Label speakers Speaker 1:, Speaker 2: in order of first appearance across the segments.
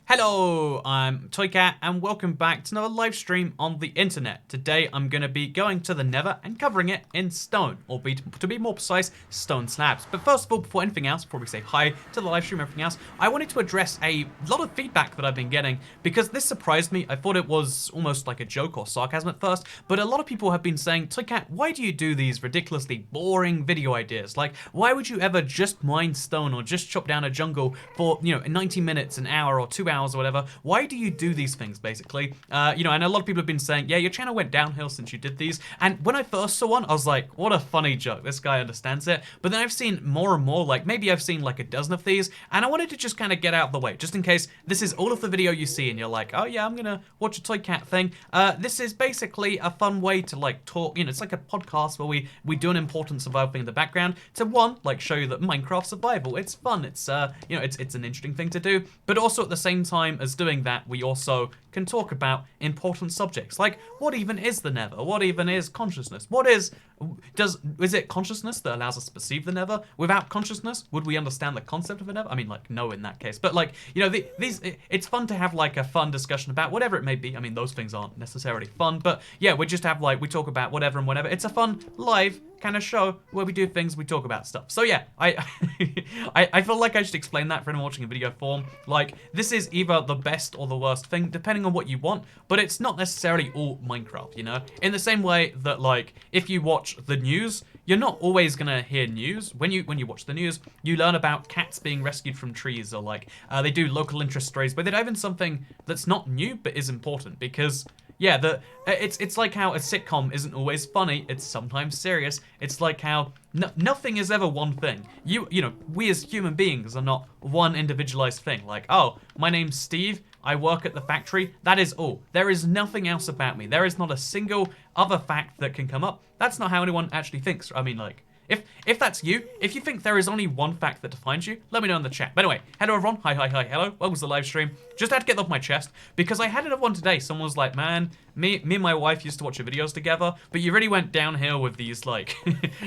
Speaker 1: Hello, I'm Toycat and welcome back to another live stream on the internet. Today I'm going to be going to the Nether and covering it in stone, or to be more precise, stone slabs. But first of all, before anything else, before we say hi to the live stream and everything else, I wanted to address a lot of feedback that I've been getting because this surprised me. I thought it was almost like a joke or sarcasm at first, but a lot of people have been saying, Toycat, why do you do these ridiculously boring video ideas? Like, why would you ever just mine stone or just chop down a jungle for, 90 minutes, an hour, or 2 hours? Or whatever? Why do you do these things, basically? And a lot of people have been saying, yeah, your channel went downhill since you did these. And when I first saw one, I was like, what a funny joke. This guy understands it. But then I've seen more and more, like maybe I've seen like a dozen of these, and I wanted to just kind of get out of the way, just in case this is all of the video you see and you're like, oh yeah, I'm gonna watch a Toycat thing. This is basically a fun way to like talk, it's like a podcast where we do an important survival thing in the background to one, like show you that Minecraft survival, it's fun, it's it's an interesting thing to do, but also at the same time as doing that, we also can talk about important subjects like what even is the Nether? What even is consciousness? Is it consciousness that allows us to perceive the Nether? Without consciousness, would we understand the concept of a Nether? I mean, like, no in that case. But like, it's fun to have like a fun discussion about whatever it may be. I mean, those things aren't necessarily fun, but yeah, we just have like, we talk about whatever and whatever. It's a fun live kind of show where we do things, we talk about stuff. So yeah, I feel like I should explain that for anyone watching a video form. Like, this is either the best or the worst thing, depending on what you want, but it's not necessarily all Minecraft, In the same way that, like, if you watch the news, you're not always gonna hear news. When you watch the news, you learn about cats being rescued from trees, or like, they do local interest stories, but they dive in something that's not new, but is important, because yeah, it's like how a sitcom isn't always funny, it's sometimes serious. It's like how nothing is ever one thing. We as human beings are not one individualized thing. Like, oh, my name's Steve, I work at the factory, that is all. There is nothing else about me. There is not a single other fact that can come up. That's not how anyone actually thinks. I mean, like, if that's you, if you think there is only one fact that defines you, let me know in the chat. But anyway, hello everyone, hi, hello, welcome to the live stream. Just had to get that off my chest, because I had another one today. Someone was like, man, me and my wife used to watch your videos together, but you really went downhill with these, like,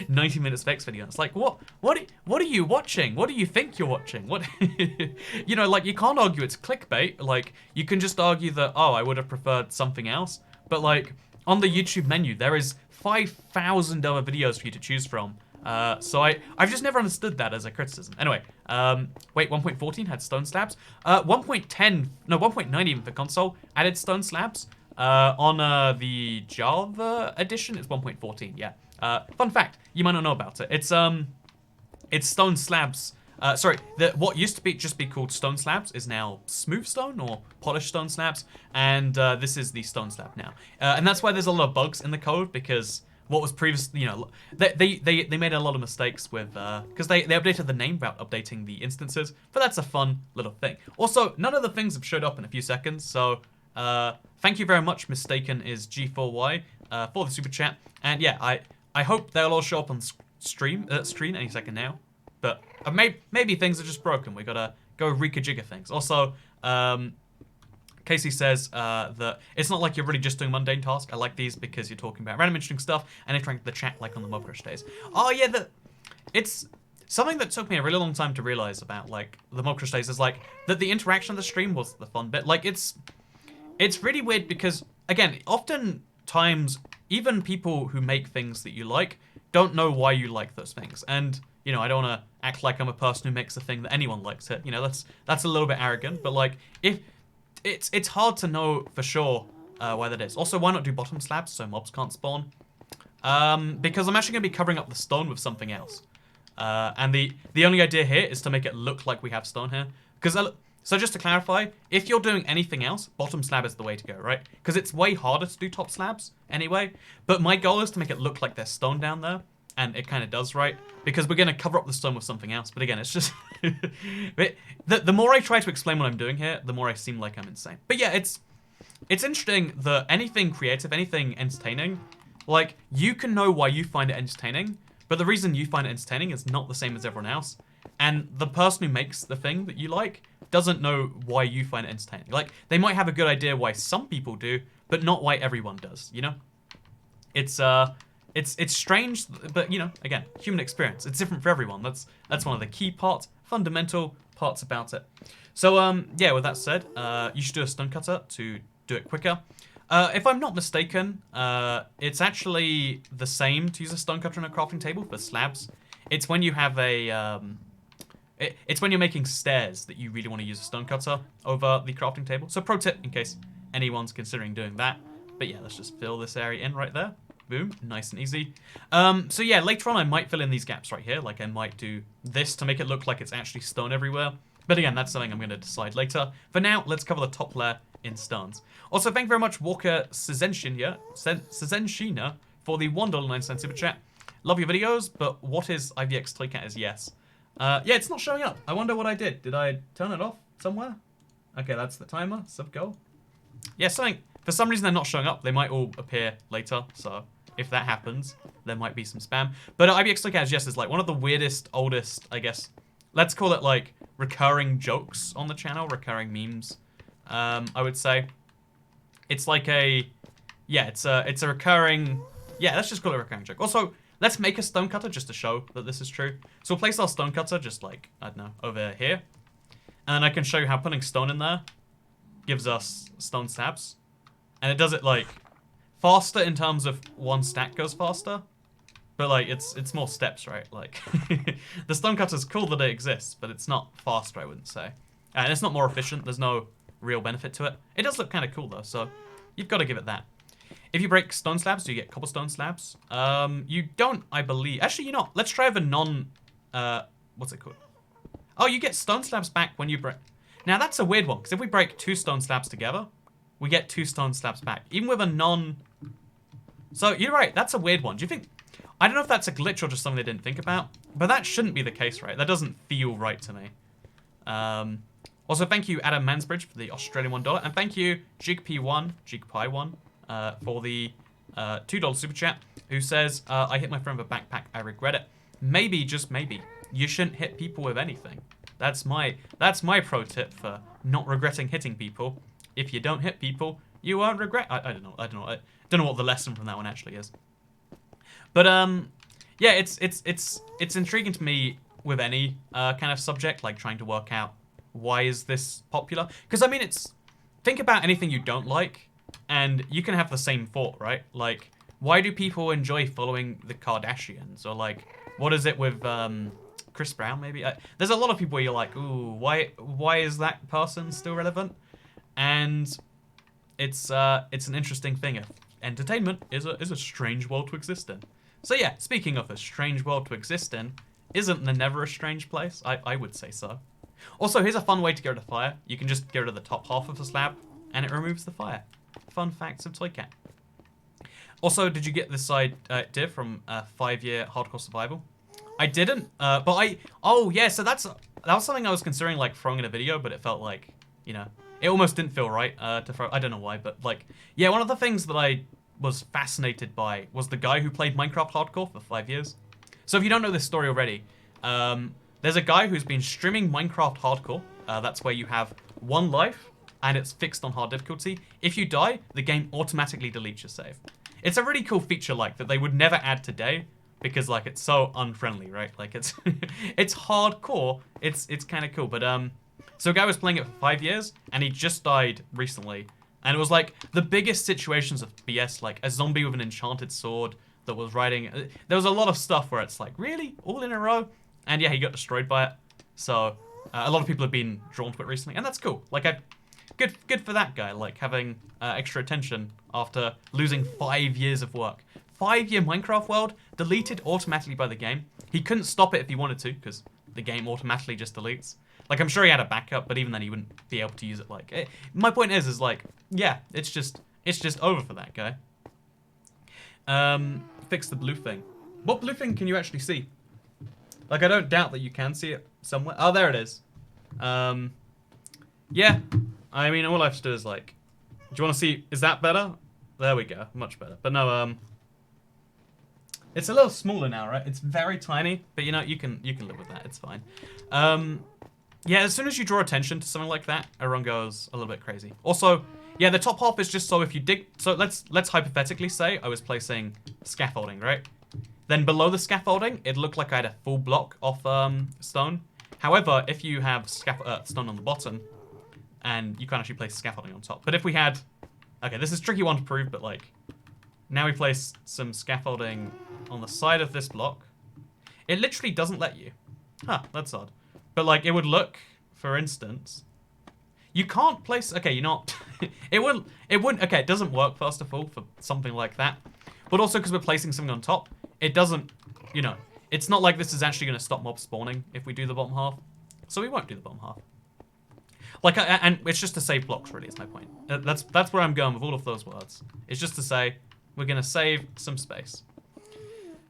Speaker 1: 90 minutes of X videos. Like, what are you watching? What do you think you're watching? What, like, you can't argue it's clickbait. Like, you can just argue that, oh, I would have preferred something else. But, like, on the YouTube menu, there is 5,000 other videos for you to choose from. So I've just never understood that as a criticism. Anyway, wait, 1.14 had stone slabs. 1.9 even for console added stone slabs. On the Java edition, it's 1.14. Yeah. Fun fact, you might not know about it. It's stone slabs. Sorry, what used to just be called stone slabs is now smooth stone or polished stone slabs, and this is the stone slab now. And that's why there's a lot of bugs in the code, because what was previously, they made a lot of mistakes with, because they updated the name without updating the instances, but that's a fun little thing. Also, none of the things have showed up in a few seconds, so thank you very much, Mistaken is G4Y, for the super chat. And yeah, I hope they'll all show up on stream any second now, but maybe things are just broken. We gotta go rejigger things. Also, Casey says that it's not like you're really just doing mundane tasks. I like these because you're talking about random interesting stuff and interacting with the chat like on the Mob Crush days. Oh yeah, it's something that took me a really long time to realize about like the Mob Crush days is like that the interaction of the stream was the fun bit. Like it's really weird because, again, oftentimes even people who make things that you like don't know why you like those things. And I don't want to act like I'm a person who makes a thing that anyone likes it. That's a little bit arrogant, but like if it's hard to know for sure why that is. Also, why not do bottom slabs so mobs can't spawn? Because I'm actually going to be covering up the stone with something else. And the only idea here is to make it look like we have stone here. So just to clarify, if you're doing anything else, bottom slab is the way to go, right? Because it's way harder to do top slabs anyway. But my goal is to make it look like there's stone down there. And it kind of does, right? Because we're going to cover up the stone with something else. But again, it's just... the more I try to explain what I'm doing here, the more I seem like I'm insane. But yeah, it's interesting that anything creative, anything entertaining, like, you can know why you find it entertaining, but the reason you find it entertaining is not the same as everyone else. And the person who makes the thing that you like doesn't know why you find it entertaining. Like, they might have a good idea why some people do, but not why everyone does, It's strange, but again, human experience. It's different for everyone. That's one of the key parts, fundamental parts about it. So, yeah, with that said, you should do a stone cutter to do it quicker. If I'm not mistaken, it's actually the same to use a stone cutter on a crafting table for slabs. It's when you have a, it's when you're making stairs that you really want to use a stone cutter over the crafting table. So pro tip in case anyone's considering doing that. But yeah, let's just fill this area in right there. Boom, nice and easy. So yeah, later on I might fill in these gaps right here. Like I might do this to make it look like it's actually stone everywhere. But again, that's something I'm going to decide later. For now, let's cover the top layer in stones. Also, thank you very much, Walker Sezenshina, for the $1.09 super chat. Love your videos, but what is IVX Toycat is yes. Yeah, it's not showing up. I wonder what I did. Did I turn it off somewhere? Okay, that's the timer. Sub goal. Yeah, something. For some reason, they're not showing up. They might all appear later, so if that happens, there might be some spam. But IVX Toycat is yes is like one of the weirdest, oldest, I guess, let's call it like recurring jokes on the channel, recurring memes. I would say it's like a, yeah, it's a recurring, yeah, let's just call it a recurring joke. Also, let's make a stone cutter just to show that this is true. So we'll place our stone cutter just like, I don't know, over here. And I can show you how putting stone in there gives us stone slabs. And it does it like faster in terms of one stack goes faster. But like, it's more steps, right? Like, the stone cutter's cool that it exists, but it's not faster, I wouldn't say. And it's not more efficient. There's no real benefit to it. It does look kind of cool, though, so you've got to give it that. If you break stone slabs, do you get cobblestone slabs? You don't, I believe. Actually, you know, let's try with a non... what's it called? Oh, you get stone slabs back when you break... Now, that's a weird one, because if we break 2 stone slabs together, we get 2 stone slabs back. Even with a non... So, you're right, that's a weird one. Do you think... I don't know if that's a glitch or just something they didn't think about, but that shouldn't be the case, right? That doesn't feel right to me. Also, thank you, Adam Mansbridge, for the Australian $1, and thank you, JigPie1, for the $2 super chat, who says, I hit my friend with a backpack, I regret it. Maybe, just maybe, you shouldn't hit people with anything. That's my pro tip for not regretting hitting people. If you don't hit people, you won't regret. I don't know. I don't know what the lesson from that one actually is. But yeah, it's intriguing to me with any kind of subject, like trying to work out why is this popular? Because I mean, think about anything you don't like, and you can have the same thought, right? Like, why do people enjoy following the Kardashians? Or like, what is it with Chris Brown? Maybe there's a lot of people where you're like, ooh, why is that person still relevant? And it's an interesting thing. Entertainment is a strange world to exist in. So yeah, speaking of a strange world to exist in, isn't the Nether a strange place? I would say so. Also, here's a fun way to get rid of fire. You can just get rid of the top half of the slab, and it removes the fire. Fun facts of Toycat. Also, did you get this idea from 5-year hardcore survival? I didn't, but oh yeah, so that was something I was considering like throwing in a video, but it felt like, you know, it almost didn't feel right to throw. I don't know why, but like, yeah, one of the things that I was fascinated by was the guy who played Minecraft hardcore for 5 years. So if you don't know this story already, there's a guy who's been streaming Minecraft hardcore. That's where you have 1 life, and it's fixed on hard difficulty. If you die, the game automatically deletes your save. It's a really cool feature like that they would never add today, because like it's so unfriendly, right? Like it's it's hardcore. It's kind of cool, but so a guy was playing it for 5 years, and he just died recently. And it was like the biggest situations of BS, like a zombie with an enchanted sword that was riding. There was a lot of stuff where it's like, really? All in a row? And yeah, he got destroyed by it. So a lot of people have been drawn to it recently, and that's cool. Like, good for that guy, like having extra attention after losing 5 years of work. 5-year Minecraft world deleted automatically by the game. He couldn't stop it if he wanted to, because the game automatically just deletes. Like, I'm sure he had a backup, but even then he wouldn't be able to use it. Like, my point is like, yeah, it's just over for that guy. Fix the blue thing. What blue thing can you actually see? Like, I don't doubt that you can see it somewhere. Oh, there it is. Yeah. I mean, all I have to do is like, do you want to see? Is that better? There we go. Much better. But no, it's a little smaller now, right? It's very tiny, but you know, you can live with that. It's fine. Yeah, as soon as you draw attention to something like that, everyone goes a little bit crazy. Also, yeah, the top half is just so if you dig... So let's hypothetically say I was placing scaffolding, right? Then below the scaffolding, it looked like I had a full block of stone. However, if you have stone on the bottom, and you can't actually place scaffolding on top. But if we had, okay, this is a tricky one to prove, but like, now we place some scaffolding on the side of this block. It literally doesn't let you. Huh, that's odd. But like, it would look, for instance, you can't place, okay, you're not, it wouldn't, okay, it doesn't work first of all for something like that. But also because we're placing something on top, it doesn't, you know, it's not like this is actually going to stop mob spawning if we do the bottom half. So we won't do the bottom half. Like, and it's just to save blocks, really, is my point. That's where I'm going with all of those words. It's just to say, we're going to save some space.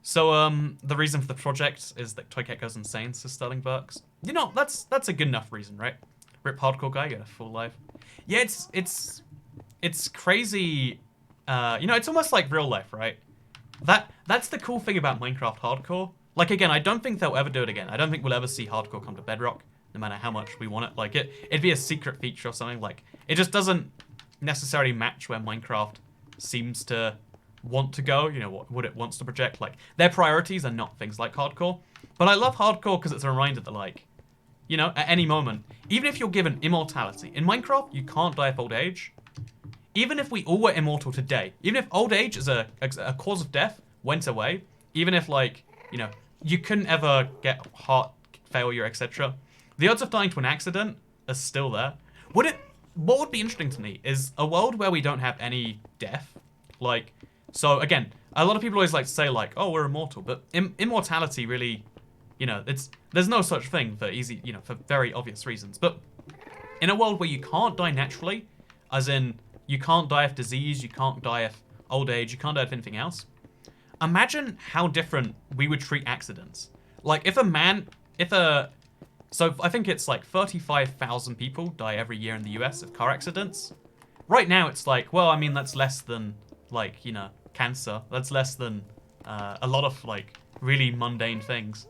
Speaker 1: So, the reason for the project is that Toycat goes insane, says Sterling Burks. You know, that's a good enough reason, right? Rip hardcore guy, get a full life. Yeah, it's crazy. You know, it's almost like real life, right? That's the cool thing about Minecraft hardcore. Like, again, I don't think they'll ever do it again. I don't think we'll ever see hardcore come to Bedrock, no matter how much we want it. Like, it'd be a secret feature or something. Like, it just doesn't necessarily match where Minecraft seems to want to go, you know, what it wants to project. Like, their priorities are not things like hardcore. But I love hardcore because it's a reminder that, like, you know, at any moment, even if you're given immortality, in Minecraft, you can't die of old age. Even if we all were immortal today, even if old age as a cause of death went away, even if, like, you know, you couldn't ever get heart failure, etc., the odds of dying to an accident are still there. What would be interesting to me is a world where we don't have any death. Like, so again, a lot of people always like to say, like, oh, we're immortal, but immortality really, you know, there's no such thing for easy, you know, for very obvious reasons. But in a world where you can't die naturally, as in you can't die of disease, you can't die of old age, you can't die of anything else, imagine how different we would treat accidents. Like, so I think it's like 35,000 people die every year in the US of car accidents. Right now it's like, well, I mean, that's less than, like, you know, cancer. That's less than a lot of, like, really mundane things.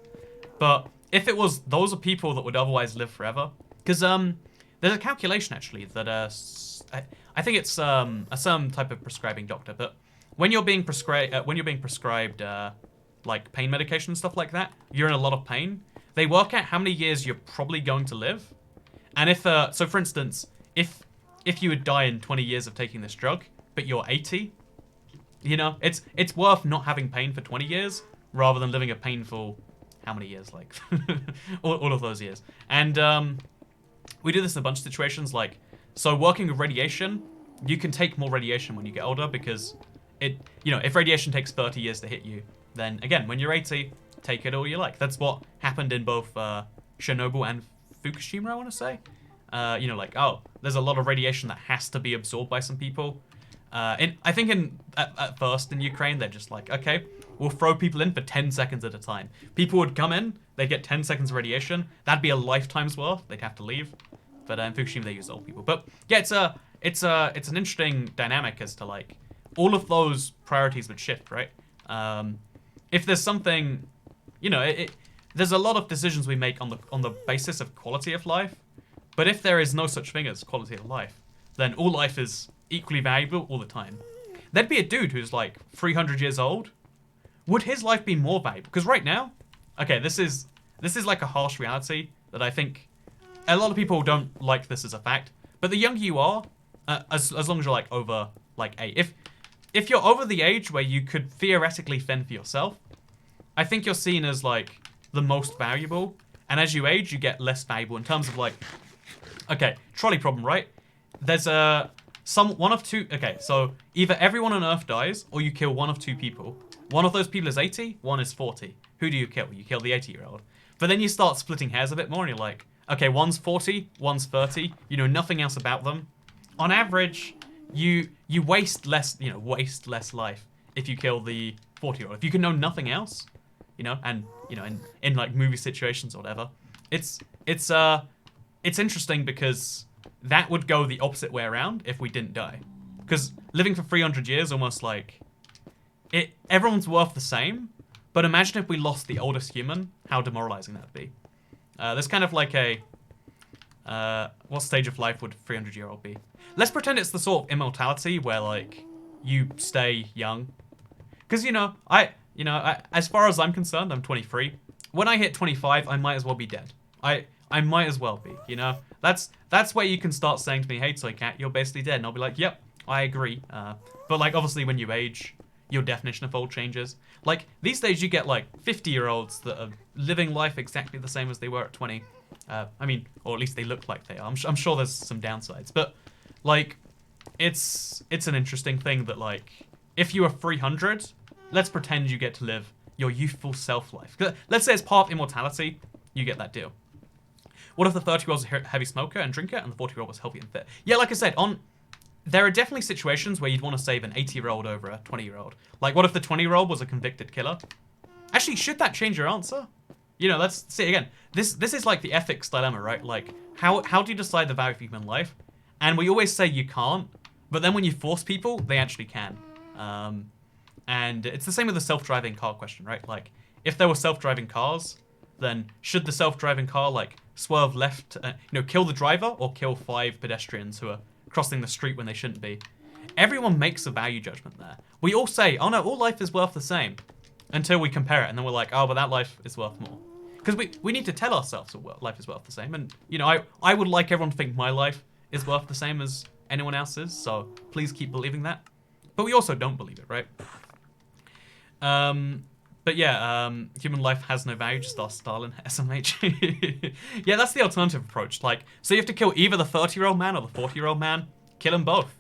Speaker 1: But if it was, those are people that would otherwise live forever. Because there's a calculation, actually, that I think it's a certain type of prescribing doctor, but when you're being prescribed, like, pain medication and stuff like that, you're in a lot of pain. They work out how many years you're probably going to live. And if, so for instance, if you would die in 20 years of taking this drug, but you're 80, you know, it's worth not having pain for 20 years rather than living a painful, how many years, like, all of those years. And we do this in a bunch of situations, like, so working with radiation, you can take more radiation when you get older because you know, if radiation takes 30 years to hit you, then again, when you're 80, take it all you like. That's what happened in both Chernobyl and Fukushima, I want to say. You know, like, oh, there's a lot of radiation that has to be absorbed by some people. I think at first in Ukraine, they're just like, okay, we'll throw people in for 10 seconds at a time. People would come in, they'd get 10 seconds of radiation. That'd be a lifetime's worth. They'd have to leave. But in Fukushima, they use old people. But yeah, it's an interesting dynamic as to, like, all of those priorities would shift, right? If there's something, you know, there's a lot of decisions we make on the basis of quality of life. But if there is no such thing as quality of life, then all life is equally valuable all the time. There'd be a dude who's like 300 years old. Would his life be more valuable? Because right now, okay, this is like a harsh reality that I think a lot of people don't like this as a fact. But the younger you are, as long as you're like over like 8, if you're over the age where you could theoretically fend for yourself, I think you're seen as like the most valuable. And as you age, you get less valuable in terms of like, okay, trolley problem, right? There's one of two. Okay, so either everyone on Earth dies or you kill one of two people. One of those people is 80, one is 40. Who do you kill? You kill the 80-year-old. But then you start splitting hairs a bit more and you're like, okay, one's 40, one's 30. You know nothing else about them. On average, you waste less life if you kill the 40-year-old. If you can know nothing else, you know, and you know, in like movie situations or whatever, it's interesting because that would go the opposite way around if we didn't die. Because living for 300 years, almost like everyone's worth the same. But imagine if we lost the oldest human, how demoralizing that would be. There's kind of like what stage of life would a 300-year-old be? Let's pretend it's the sort of immortality where like you stay young. Because I as far as I'm concerned, I'm 23. When I hit 25, I might as well be dead. I might as well be, you know? That's where you can start saying to me, hey, Toy Cat, you're basically dead. And I'll be like, yep, I agree. But, like, obviously when you age, your definition of old changes. Like, these days you get, like, 50-year-olds that are living life exactly the same as they were at 20. I mean, or at least they look like they are. I'm sure there's some downsides. But, like, it's an interesting thing that, like, if you are 300, let's pretend you get to live your youthful self-life. Let's say it's part of immortality, you get that deal. What if the 30-year-old's a heavy smoker and drinker and the 40-year-old was healthy and fit? Yeah, like I said, there are definitely situations where you'd want to save an 80-year-old over a 20-year-old. Like, what if the 20-year-old was a convicted killer? Actually, should that change your answer? You know, let's see again. This is like the ethics dilemma, right? Like, how do you decide the value of human life? And we always say you can't, but then when you force people, they actually can. And it's the same with the self-driving car question, right? Like, if there were self-driving cars, then should the self-driving car, like, swerve left, kill the driver or kill 5 pedestrians who are crossing the street when they shouldn't be? Everyone makes a value judgment there. We all say, oh no, all life is worth the same, until we compare it, and then we're like, oh, but that life is worth more. Because we need to tell ourselves that life is worth the same. And, you know, I would like everyone to think my life is worth the same as anyone else's, so please keep believing that. But we also don't believe it, right? But yeah, human life has no value, just ask Stalin, SMH. Yeah, that's the alternative approach. Like, so you have to kill either the 30-year-old man or the 40-year-old man. Kill them both.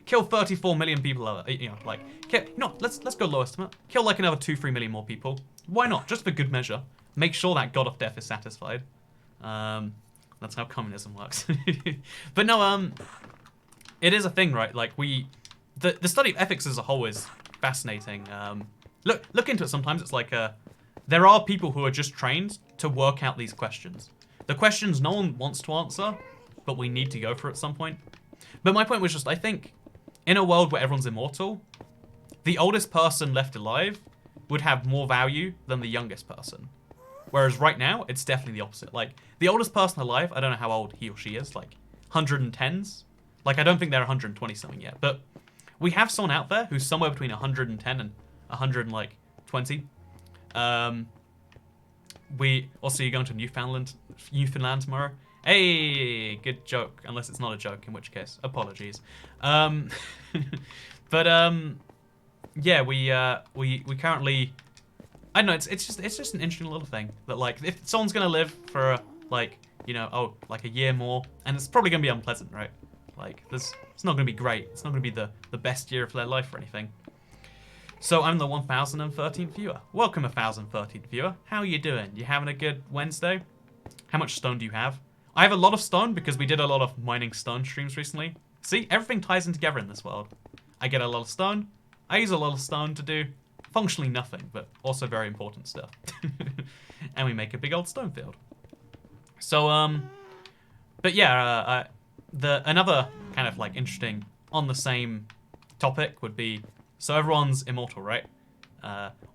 Speaker 1: Kill 34 million people, you know, like, let's go low estimate. Kill like another 2-3 million more people. Why not? Just for good measure. Make sure that god of death is satisfied. That's how communism works. But no, it is a thing, right? Like, the study of ethics as a whole is fascinating. Look into it sometimes. It's like, there are people who are just trained to work out these questions. The questions no one wants to answer, but we need to go for at some point. But my point was just, I think, in a world where everyone's immortal, the oldest person left alive would have more value than the youngest person. Whereas right now, it's definitely the opposite. Like, the oldest person alive, I don't know how old he or she is, like 110s. Like, I don't think they're 120 something yet, but we have someone out there who's somewhere between 110 and 120. We also, you're going to Newfoundland tomorrow. Hey, good joke, unless it's not a joke, in which case, apologies. But yeah, we currently, I don't know, it's just an interesting little thing that, like, if someone's gonna live for like, you know, like a year more, and it's probably gonna be unpleasant, right? Like, it's not gonna be great. It's not gonna be the best year of their life or anything. So I'm the 1013th viewer. Welcome 1013th viewer. How are you doing? You having a good Wednesday? How much stone do you have? I have a lot of stone because we did a lot of mining stone streams recently. See, everything ties in together in this world. I get a lot of stone. I use a lot of stone to do functionally nothing, but also very important stuff. And we make a big old stone field. So, but yeah, another kind of like interesting on the same topic would be, so everyone's immortal, right?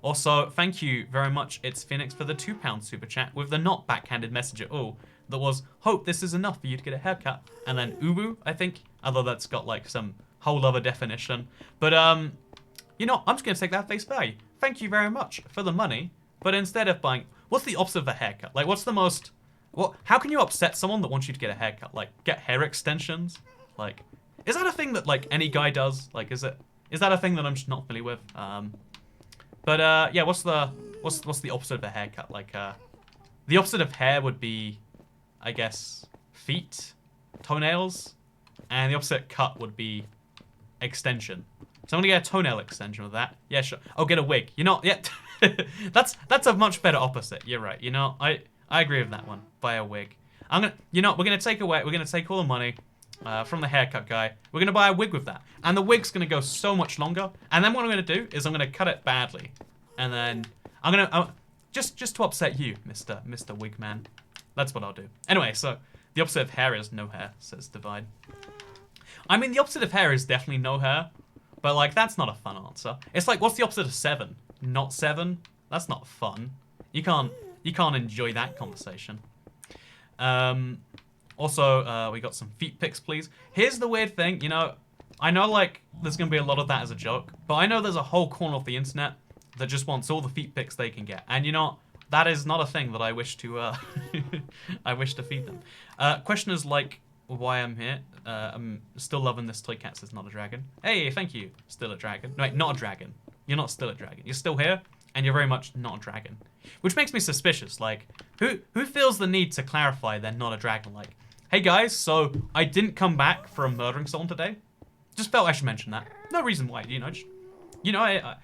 Speaker 1: Also, thank you very much, It's Phoenix, for the £2 super chat with the not backhanded message at all. That was, hope this is enough for you to get a haircut. And then Ubu, I think, although that's got like some whole other definition. But you know, I'm just gonna take that face value. Thank you very much for the money. But instead of buying, what's the opposite of a haircut? Like, what's the most, how can you upset someone that wants you to get a haircut? Like, get hair extensions? Like, is that a thing that like any guy does? Like, is that a thing that I'm just not familiar with? But yeah, what's the opposite of a haircut? Like, the opposite of hair would be, I guess, feet, toenails, and the opposite cut would be extension. So I'm gonna get a toenail extension with that. Yeah, sure. I'll get a wig. You know, yeah, that's a much better opposite. You're right. You know, I agree with that one. Buy a wig. We're gonna take all the money from the haircut guy. We're gonna buy a wig with that, and the wig's gonna go so much longer. And then what I'm gonna do is I'm gonna cut it badly, and then I'm gonna just to upset you, Mr. Wig Man. That's what I'll do. Anyway, so the opposite of hair is no hair, says Divide. I mean, the opposite of hair is definitely no hair, but like, that's not a fun answer. It's like, what's the opposite of 7? Not 7? That's not fun. You can't enjoy that conversation. Also, we got some feet pics, please. Here's the weird thing, you know, I know like there's gonna be a lot of that as a joke, but I know there's a whole corner of the internet that just wants all the feet pics they can get. And you know, that is not a thing that I wish to I wish to feed them. Questioners like why I'm here. I'm still loving this toy cat says not a dragon. Hey, thank you. Still a dragon. No, wait, not a dragon. You're not still a dragon. You're still here, and you're very much not a dragon. Which makes me suspicious. Like, who feels the need to clarify they're not a dragon? Like, hey guys, so I didn't come back from murdering someone today. Just felt I should mention that. No reason why, you know. Just, you know,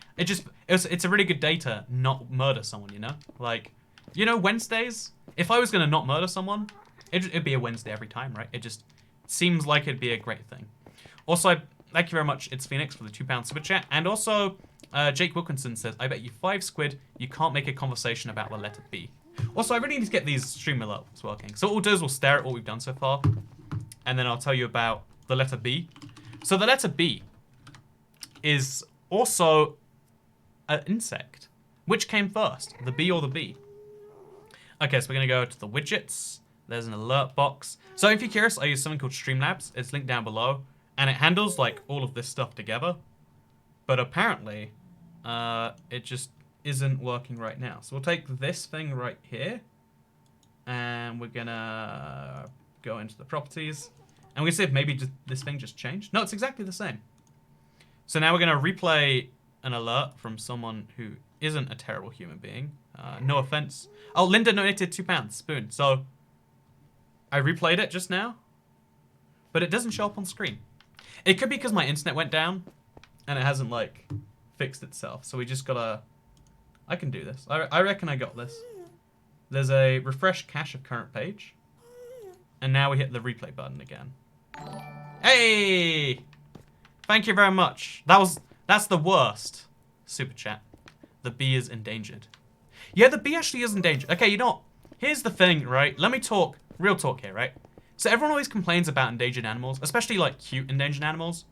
Speaker 1: it's a really good day to not murder someone, you know? Like, you know, Wednesdays, if I was going to not murder someone, it'd be a Wednesday every time, right? It just seems like it'd be a great thing. Also, thank you very much, It's Phoenix, for the £2 super chat. And also, Jake Wilkinson says, I bet you 5 squid you can't make a conversation about the letter B. Also, I really need to get these stream alerts working. So what we'll do is we'll stare at what we've done so far, and then I'll tell you about the letter B. So the letter B is also an insect. Which came first, the bee or the bee? Okay, so we're going to go to the widgets. There's an alert box. So if you're curious, I use something called Streamlabs. It's linked down below. And it handles like all of this stuff together. But apparently, it just isn't working right now. So we'll take this thing right here. And we're going to go into the properties. And we see if maybe this thing just changed. No, it's exactly the same. So now we're going to replay an alert from someone who isn't a terrible human being. No offense. Oh, Linda donated £2. Spoon. So I replayed it just now, but it doesn't show up on screen. It could be because my internet went down and it hasn't like fixed itself. So we just gotta, I can do this. I reckon I got this. There's a refresh cache of current page. And now we hit the replay button again. Hey! Thank you very much. That's the worst super chat. The bee is endangered. Yeah, the bee actually is endangered. Okay, you know what? Here's the thing, right? Let me talk, real talk here, right? So everyone always complains about endangered animals, especially like cute endangered animals.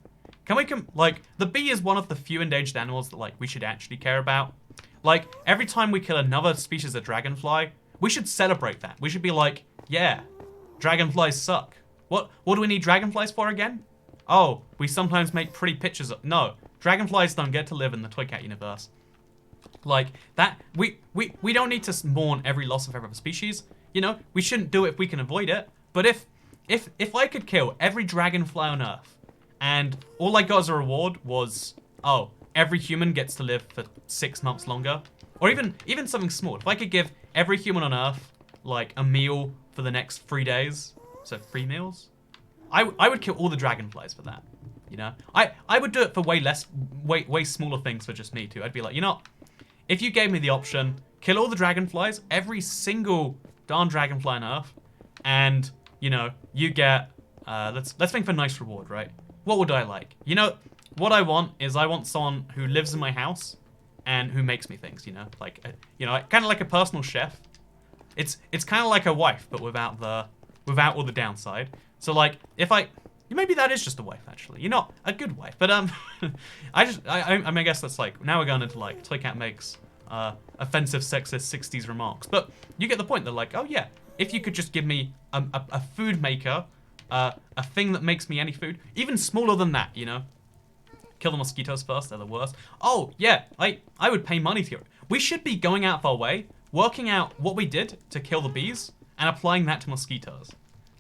Speaker 1: Can we like, the bee is one of the few endangered animals that like we should actually care about. Like, every time we kill another species of dragonfly, we should celebrate that. We should be like, yeah, dragonflies suck. What do we need dragonflies for again? Oh, we sometimes make pretty pictures of... No, dragonflies don't get to live in the Toy Cat universe. Like, that... We don't need to mourn every loss of every other species. You know, we shouldn't do it if we can avoid it. But if I could kill every dragonfly on Earth, and all I got as a reward was, oh, every human gets to live for 6 months longer, or even something small. If I could give every human on Earth, like, a meal for the next 3 days, so 3 meals, I would kill all the dragonflies for that, you know? I would do it for way smaller things for just me too. I'd be like, you know, if you gave me the option, kill all the dragonflies, every single darn dragonfly on Earth, and, you know, you get, let's think for a nice reward, right? What would I like? You know, what I want is I want someone who lives in my house and who makes me things, you know? Like, you know, kind of like a personal chef. It's kind of like a wife, but without all the downside. So like, maybe that is just a wife actually. You're not a good wife, but I mean, I guess that's like, now we're going into like, Toy Cat makes offensive, sexist 60s remarks. But you get the point. They're like, oh yeah, if you could just give me a food maker, a thing that makes me any food, even smaller than that, you know? Kill the mosquitoes first, they're the worst. Oh yeah, I would pay money to it. We should be going out of our way, working out what we did to kill the bees, and applying that to mosquitoes.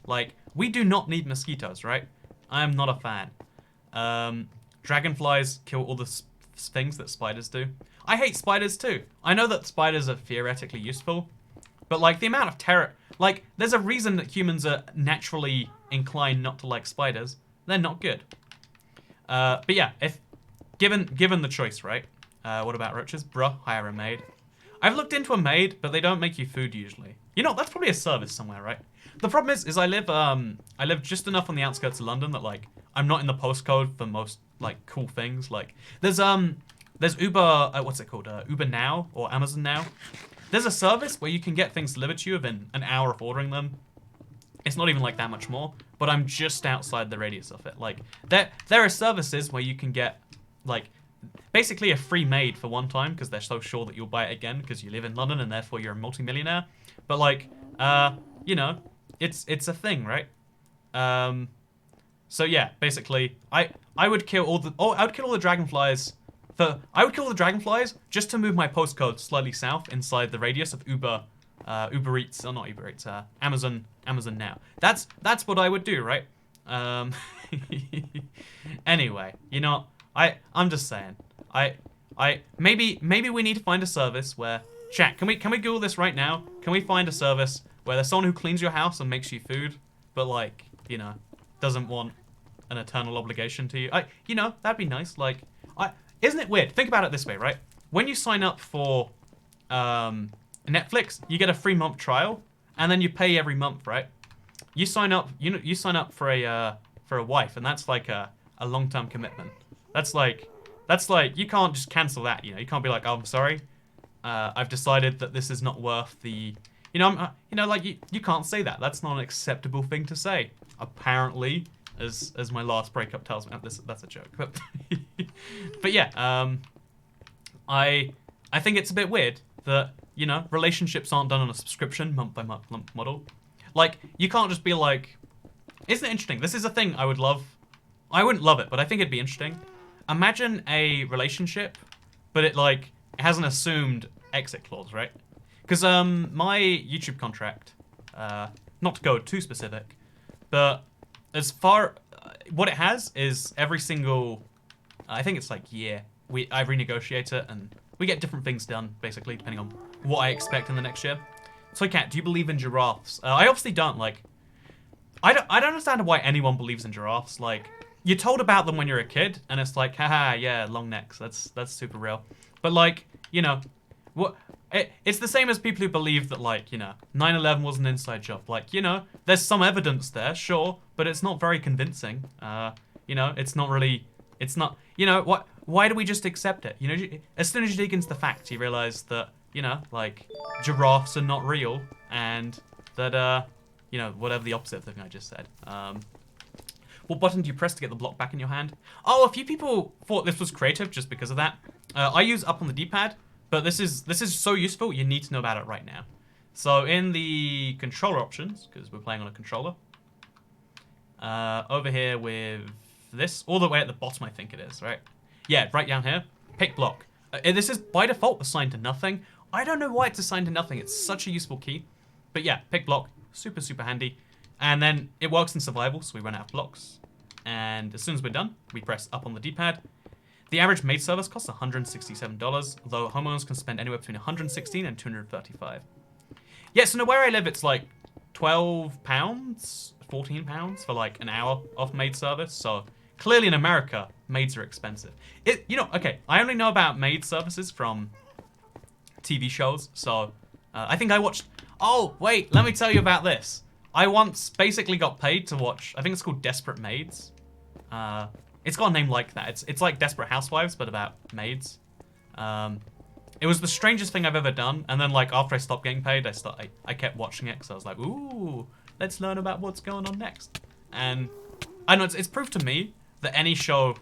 Speaker 1: Like, we do not need mosquitoes, right? I am not a fan. Dragonflies kill all the things that spiders do. I hate spiders too. I know that spiders are theoretically useful, but like the amount of terror, like there's a reason that humans are naturally inclined not to like spiders. They're not good. But yeah, if given the choice, right? What about roaches? Bruh, hire a maid. I've looked into a maid, but they don't make you food usually. You know, that's probably a service somewhere, right? The problem is I live just enough on the outskirts of London that like I'm not in the postcode for most like cool things. Like there's Uber, what's it called? Uber Now or Amazon Now. There's a service where you can get things delivered to you within an hour of ordering them. It's not even like that much more, but I'm just outside the radius of it. Like there are services where you can get like basically a free maid for one time because they're so sure that you'll buy it again because you live in London and therefore you're a multimillionaire. But like, you know, it's a thing, right? So yeah, basically, I would kill all the dragonflies I would kill the dragonflies just to move my postcode slightly south inside the radius of Uber Eats, or not Uber Eats, Amazon Now. That's what I would do, right? Anyway, you know, I'm just saying, maybe we need to find a service where, chat, can we Google this right now? Can we find a service where there's someone who cleans your house and makes you food, but like, you know, doesn't want an eternal obligation to you? You know, that'd be nice. Like, isn't it weird? Think about it this way, right? When you sign up for Netflix, you get a 3-month trial, and then you pay every month, right? You sign up, you sign up for a wife, and that's like a long-term commitment. That's like you can't just cancel that. You know, you can't be like, oh, I'm sorry, I've decided that this is not worth the. You know, like you can't say that. That's not an acceptable thing to say. Apparently, as my last breakup tells me, that's a joke. But yeah, I think it's a bit weird that, you know, relationships aren't done on a subscription month by month model. Like, you can't just be like, isn't it interesting? This is a thing I would love. I wouldn't love it, but I think it'd be interesting. Imagine a relationship, but it has an assumed exit clause, right? Because my YouTube contract, not to go too specific, but as far what it has is every single, I think it's like year, I renegotiate it and we get different things done basically depending on what I expect in the next year. So, Kat, do you believe in giraffes? I obviously don't. Like, I don't understand why anyone believes in giraffes. Like, you're told about them when you're a kid, and it's like, haha, yeah, long necks. That's super real. But like, you know, it's the same as people who believe that, like, you know, 9/11 was an inside job. Like, you know, there's some evidence there, sure, but it's not very convincing. You know, it's not really. It's not. You know what? Why do we just accept it? You know, as soon as you dig into the facts, you realize that, you know, like, giraffes are not real, and that, you know, whatever the opposite thing I just said. What button do you press to get the block back in your hand? Oh, a few people thought this was creative just because of that. I use up on the D-pad, but this is so useful, you need to know about it right now. So in the controller options, because we're playing on a controller, over here with this, all the way at the bottom I think it is, right? Yeah, right down here, pick block. This is by default assigned to nothing. I don't know why it's assigned to nothing. It's such a useful key. But yeah, pick block, super, super handy. And then it works in survival, so we run out of blocks. And as soon as we're done, we press up on the D-pad. The average maid service costs $167, although homeowners can spend anywhere between $116 and $235. Yeah, so now where I live, it's like £12, £14 for like an hour of maid service. So clearly in America, maids are expensive. You know, okay, I only know about maid services from TV shows. So I think I watched, oh, wait, let me tell you about this. I once basically got paid to watch, I think it's called Desperate Maids. It's got a name like that. It's like Desperate Housewives, but about maids. It was the strangest thing I've ever done. And then, like, after I stopped getting paid, I kept watching it because I was like, ooh, let's learn about what's going on next. And I know it's proof to me that any show,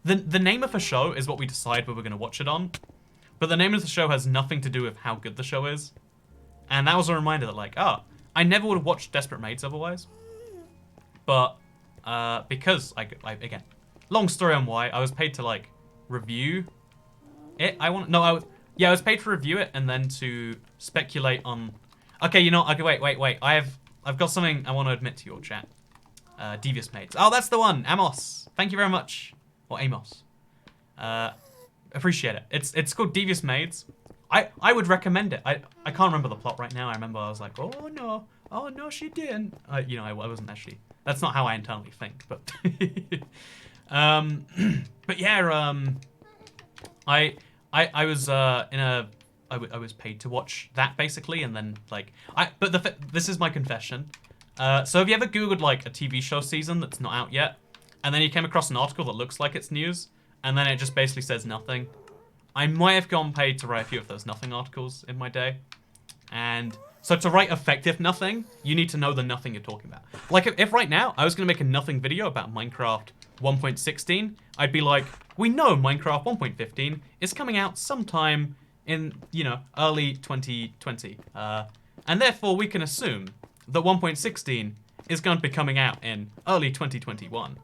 Speaker 1: the name of a show is what we decide whether we're going to watch it on. But the name of the show has nothing to do with how good the show is. And that was a reminder that, like, oh, I never would have watched Desperate Maids otherwise. But because I again, long story on why, I was paid to, like, review it. I was paid to review it and then to speculate on. Okay, you know, okay, wait. I've got something I want to admit to your chat. Devious Maids. Oh, that's the one. Amos. Thank you very much. Or Amos. Appreciate it. It's called Devious Maids. I would recommend it. I can't remember the plot right now. I remember I was like, oh no, she didn't. You know, I wasn't actually. That's not how I internally think, but but yeah, I was I was paid to watch that basically, and then like this is my confession. So have you ever Googled like a TV show season that's not out yet, and then you came across an article that looks like it's news, and then it just basically says nothing? I might have gone paid to write a few of those nothing articles in my day. And so to write effective nothing, you need to know the nothing you're talking about. Like if right now I was going to make a nothing video about Minecraft 1.16, I'd be like, we know Minecraft 1.15 is coming out sometime in, you know, early 2020. And therefore we can assume that 1.16 is going to be coming out in early 2021.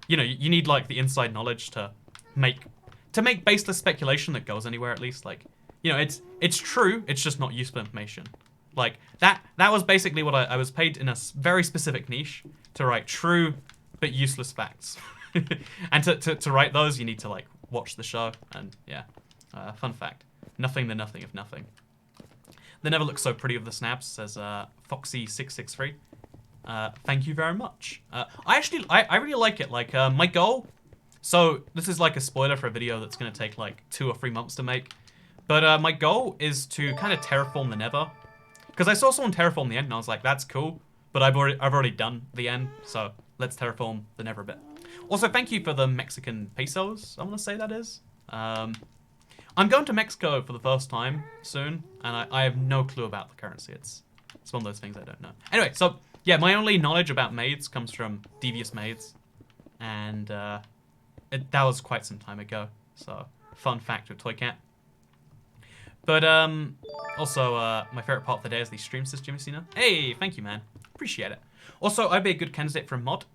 Speaker 1: You know, you need like the inside knowledge to make to make baseless speculation that goes anywhere, at least. Like, you know, it's true. It's just not useful information. Like, that was basically what I was paid in a very specific niche to write true but useless facts. And to write those, you need to, like, watch the show. And, yeah. Fun fact. Nothing the nothing of nothing. They never look so pretty with the snaps, says Foxy663. Thank you very much. I really like it. Like, my goal... So, this is like a spoiler for a video that's going to take, like, 2 or 3 months to make. But my goal is to kind of terraform the Nether. Because I saw someone terraform the end, and I was like, that's cool. But I've already done the end, so let's terraform the Nether a bit. Also, thank you for the Mexican pesos, I want to say that is. I'm going to Mexico for the first time soon, and I have no clue about the currency. It's one of those things I don't know. Anyway, so, yeah, my only knowledge about maids comes from Devious Maids. And that was quite some time ago, so fun fact with Toy Cat. But also, my favorite part of the day is the stream, says Jimmy Cena. Hey, thank you, man. Appreciate it. Also, I'd be a good candidate for a mod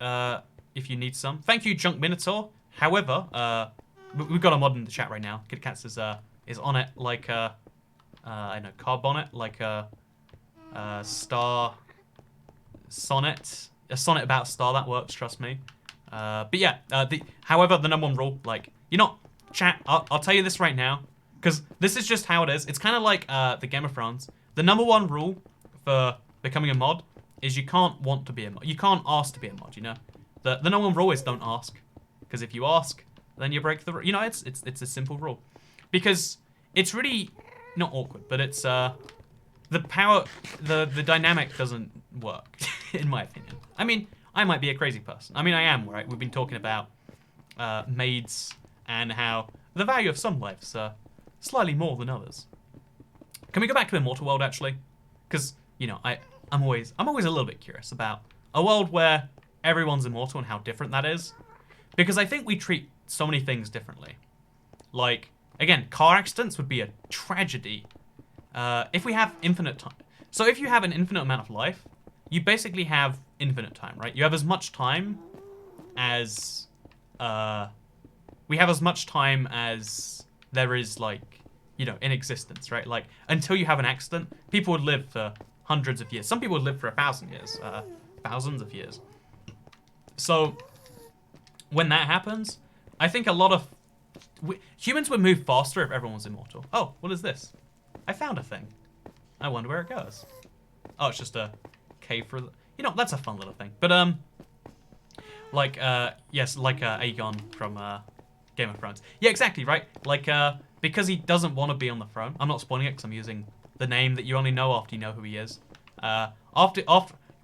Speaker 1: if you need some. Thank you, Junk Minotaur. However, we've got a mod in the chat right now. Kid Cats is on it like I know, carb on it like a star sonnet. A sonnet about star, that works, trust me. But yeah, however, the #1 rule, like, you're not, chat, I'll tell you this right now, because this is just how it is. It's kind of like the Game of Thrones. The #1 rule for becoming a mod is you can't want to be a mod. You can't ask to be a mod, you know? The #1 rule is don't ask. Because if you ask, then you break the rule. You know, it's a simple rule. Because it's really not awkward, but it's the power, the dynamic doesn't work, in my opinion. I mean, I might be a crazy person. I mean, I am, right? We've been talking about maids and how the value of some lives are slightly more than others. Can we go back to Immortal World, actually? Because, you know, I'm always a little bit curious about a world where everyone's immortal and how different that is. Because I think we treat so many things differently. Like, again, car accidents would be a tragedy if we have infinite time. So if you have an infinite amount of life, you basically have infinite time, right? You have as much time as... we have as much time as there is, like, you know, in existence, right? Like, until you have an accident, people would live for hundreds of years. Some people would live for 1,000 years, thousands of years. So, when that happens, I think a lot of... humans would move faster if everyone was immortal. Oh, what is this? I found a thing. I wonder where it goes. Oh, it's just a cave for... You know, that's a fun little thing. But, like, yes, like Aegon from Game of Thrones. Yeah, exactly, right? Like, because he doesn't want to be on the throne. I'm not spoiling it because I'm using the name that you only know after you know who he is. After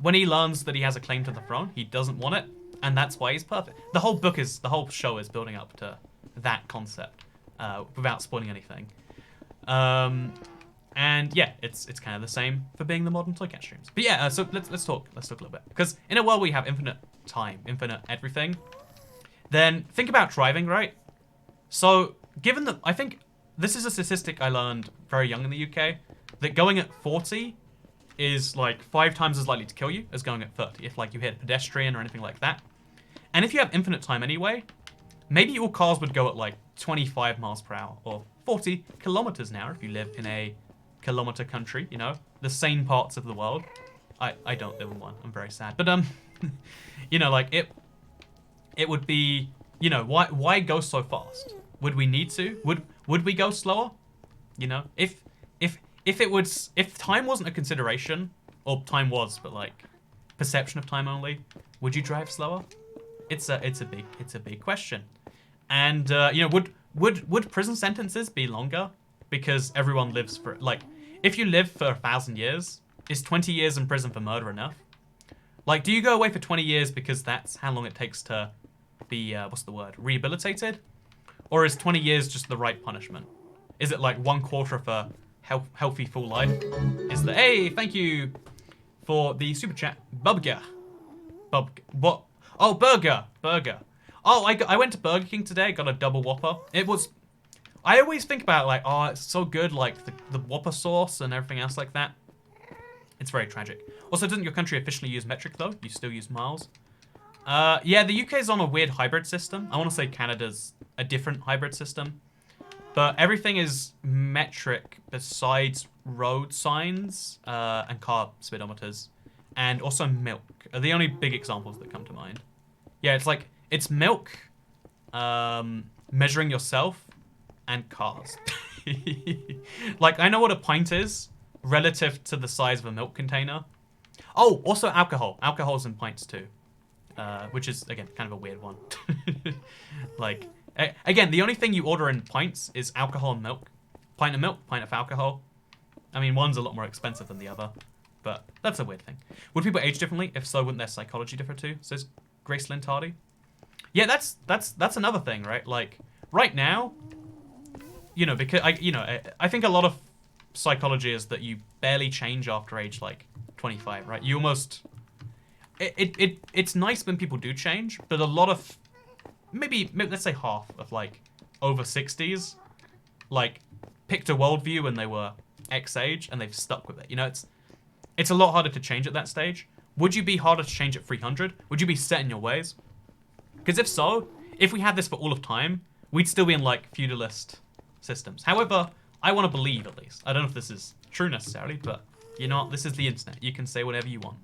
Speaker 1: when he learns that he has a claim to the throne, he doesn't want it, and that's why he's perfect. The whole show is building up to that concept, without spoiling anything. And yeah, it's kind of the same for being the modern Toy Cat streams. But yeah, so let's talk a little bit, because in a world where we have infinite time, infinite everything, then think about driving, right? So given that, I think this is a statistic I learned very young in the UK, that going at 40 is like 5 times as likely to kill you as going at 30 if, like, you hit a pedestrian or anything like that. And if you have infinite time anyway, maybe all cars would go at like 25 miles per hour or 40 kilometers an hour if you live in a kilometer country, you know, the sane parts of the world. I don't live in one. I'm very sad. But you know, like, it would be, you know, why go so fast? Would we need to? Would we go slower? You know, if time wasn't a consideration, or time was, but like perception of time only, would you drive slower? It's a big question. And you know, would prison sentences be longer because everyone lives for, like, if you live for 1,000 years, is 20 years in prison for murder enough? Like, do you go away for 20 years because that's how long it takes to be what's the word, rehabilitated? Or is 20 years just the right punishment? Is it like 1/4 of a healthy full life? Is the, hey, thank you for the super chat, Bubga. What? Oh, burger. Oh, I went to Burger King today, got a double Whopper. It was, I always think about, like, oh, it's so good, like the Whopper sauce and everything else like that. It's very tragic. Also, doesn't your country officially use metric though? You still use miles? Yeah, the UK's on a weird hybrid system. I want to say Canada's a different hybrid system. But everything is metric besides road signs and car speedometers. And also milk are the only big examples that come to mind. Yeah, it's like, it's milk, measuring yourself, and cars. Like, I know what a pint is relative to the size of a milk container. Oh, also alcohol. Alcohol's in pints too. Which is, again, kind of a weird one. Like, again, the only thing you order in pints is alcohol and milk. Pint of milk, pint of alcohol. I mean, one's a lot more expensive than the other, but that's a weird thing. Would people age differently? If so, wouldn't their psychology differ too? Says Grace Lynn Tardy. Yeah, that's another thing, right? Like, right now, you know, because I think a lot of psychology is that you barely change after age like 25, right? You almost it's nice when people do change, but a lot of maybe let's say half of like over 60s like picked a worldview when they were X age and they've stuck with it. You know, it's a lot harder to change at that stage. Would you be harder to change at 300? Would you be set in your ways? Because if so, if we had this for all of time, we'd still be in like feudalist systems. However, I want to believe, at least, I don't know if this is true necessarily, but you know, this is the internet. You can say whatever you want.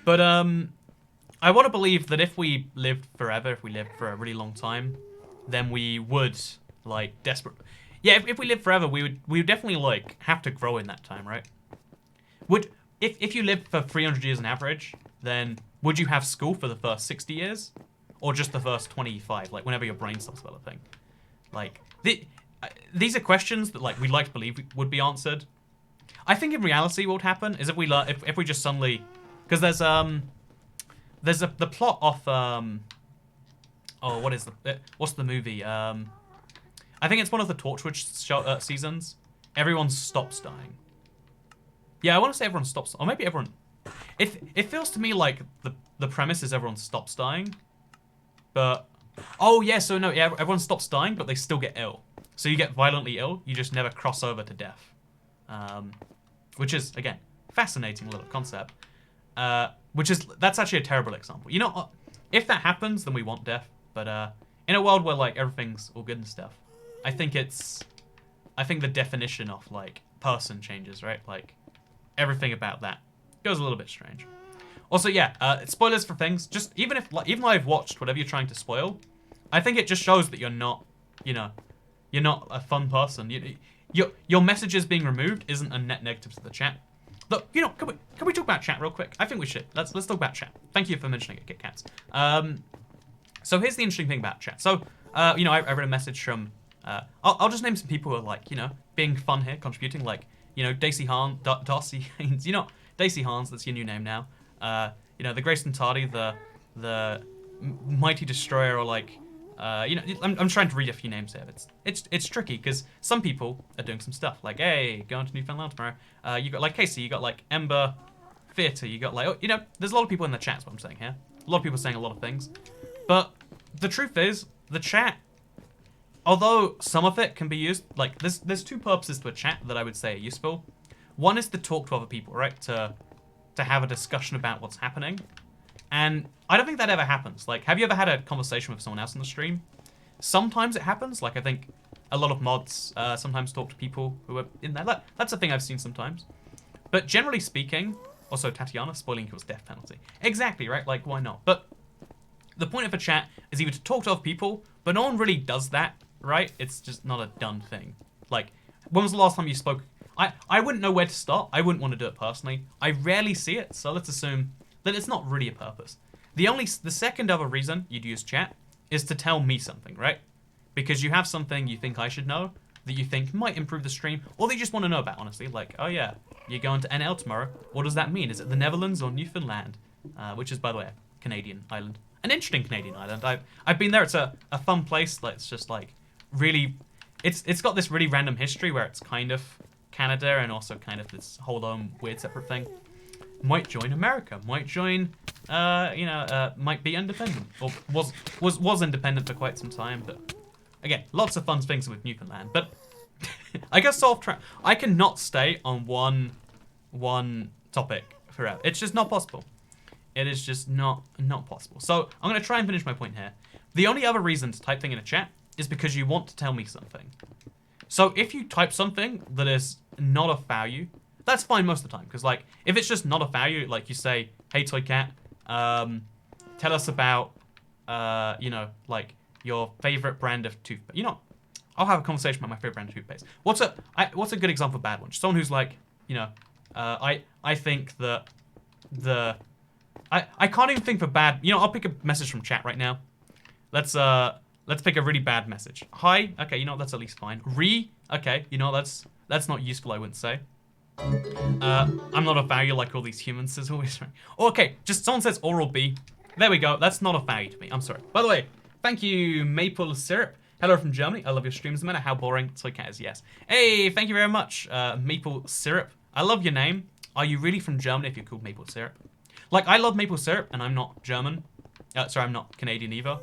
Speaker 1: But I want to believe that if we lived forever, if we lived for a really long time, then we would like yeah, if we lived forever, we would definitely like have to grow in that time, right? If you lived for 300 years on average, then would you have school for the first 60 years? Or just the first 25, like whenever your brain stops developing? Like, these are questions that like we'd like to believe would be answered. I think in reality what would happen is if we just suddenly, because there's the plot of oh, what's the movie? I think it's one of the Torchwood seasons. Everyone stops dying. Yeah, I want to say everyone stops, or maybe everyone. It feels to me like the premise is everyone stops dying. But, oh yeah, so no, yeah, everyone stops dying, but they still get ill. So you get violently ill, you just never cross over to death. Which is, again, fascinating little concept. That's actually a terrible example. You know, if that happens, then we want death. But in a world where, like, everything's all good and stuff, I think the definition of, like, person changes, right? Like, everything about that goes a little bit strange. Also, yeah, spoilers for things. Just even though I've watched whatever you're trying to spoil, I think it just shows that you're not, you know, you're not a fun person. Your messages being removed isn't a net negative to the chat. Look, you know, can we talk about chat real quick? I think we should. Let's talk about chat. Thank you for mentioning it, Kit Kats. So here's the interesting thing about chat. So, you know, I read a message from. I'll just name some people who are like, you know, being fun here, contributing. Like, you know, Darcy Haynes. You know, Darcy Haynes. That's your new name now. You know, the Grayson Tardy, the Mighty Destroyer, or like, you know, I'm trying to read a few names here. It's tricky because some people are doing some stuff like, hey, going to Newfoundland tomorrow. You got like Casey, you got like Ember Theatre, you got like, oh, you know, there's a lot of people in the chat. Is what I'm saying here. A lot of people saying a lot of things, but the truth is, the chat, although some of it can be used, like there's two purposes to a chat that I would say are useful. One is to talk to other people, right? To have a discussion about what's happening. And I don't think that ever happens. Like, have you ever had a conversation with someone else on the stream? Sometimes it happens. Like, I think a lot of mods sometimes talk to people who are in there. That's a thing I've seen sometimes. But generally speaking, also Tatiana, spoiling equals death penalty. Exactly, right? Like, why not? But the point of a chat is either to talk to other people, but no one really does that, right? It's just not a done thing. Like, when was the last time you spoke? I wouldn't know where to start. I wouldn't want to do it personally. I rarely see it, so let's assume that it's not really a purpose. The second other reason you'd use chat is to tell me something, right? Because you have something you think I should know that you think might improve the stream, or that you just want to know about, honestly. Like, oh yeah, you're going to NL tomorrow. What does that mean? Is it the Netherlands or Newfoundland? Which is, by the way, a Canadian island. An interesting Canadian island. I've been there. It's a fun place. Like, it's just like really, it's got this really random history where it's kind of Canada and also kind of this whole own weird separate thing. Might join America. Might join, might be independent, or was independent for quite some time. But again, lots of fun things with Newfoundland. But I guess off track. I cannot stay on one topic forever. It's just not possible. It is just not possible. So I'm going to try and finish my point here. The only other reason to type thing in a chat is because you want to tell me something. So if you type something that is not of value, that's fine most of the time. Because, like, if it's just not of value, like you say, hey, Toy Cat, tell us about, you know, like, your favorite brand of toothpaste. You know, I'll have a conversation about my favorite brand of toothpaste. What's a good example of a bad one? Someone who's like, you know, I think that I can't even think of a bad, you know, I'll pick a message from chat right now. Let's pick a really bad message. Hi, okay, you know, that's at least fine. Okay, you know, that's not useful, I wouldn't say. I'm not a value like all these humans is always right. Okay, just someone says oral B. There we go, that's not a value to me, I'm sorry. By the way, thank you, Maple Syrup. Hello from Germany, I love your streams, no matter how boring Toy Cat is, yes. Hey, thank you very much, Maple Syrup. I love your name. Are you really from Germany if you're called Maple Syrup? Like, I love maple syrup, and I'm not German. Sorry, I'm not Canadian either.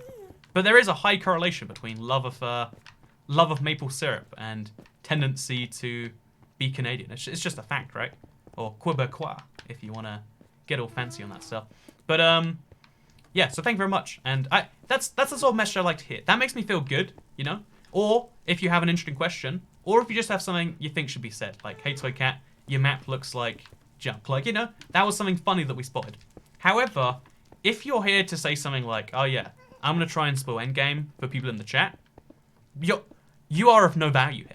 Speaker 1: But there is a high correlation between love of maple syrup and tendency to be Canadian. It's just a fact, right? Or Quebecois, if you want to get all fancy on that stuff. But, yeah, so thank you very much. And that's the sort of message I like to hear. That makes me feel good, you know? Or, if you have an interesting question, or if you just have something you think should be said. Like, hey, Toy Cat, your map looks like junk. Like, you know, that was something funny that we spotted. However, if you're here to say something like, oh yeah, I'm going to try and spoil endgame for people in the chat, you are of no value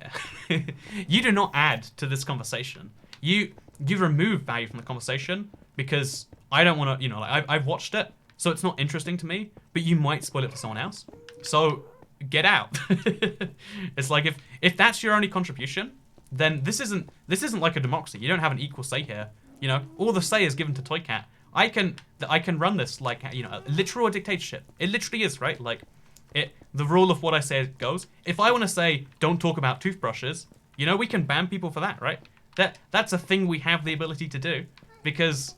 Speaker 1: here. You do not add to this conversation. You remove value from the conversation because I don't want to, you know, like, I've watched it, so it's not interesting to me, but you might spoil it for someone else. So get out. It's like, if that's your only contribution, then this isn't like a democracy. You don't have an equal say here. You know, all the say is given to Toy Cat. I can run this like, you know, a literal dictatorship. It literally is, right? Like, the rule of what I say goes. If I want to say don't talk about toothbrushes, you know, we can ban people for that, right? That's a thing we have the ability to do because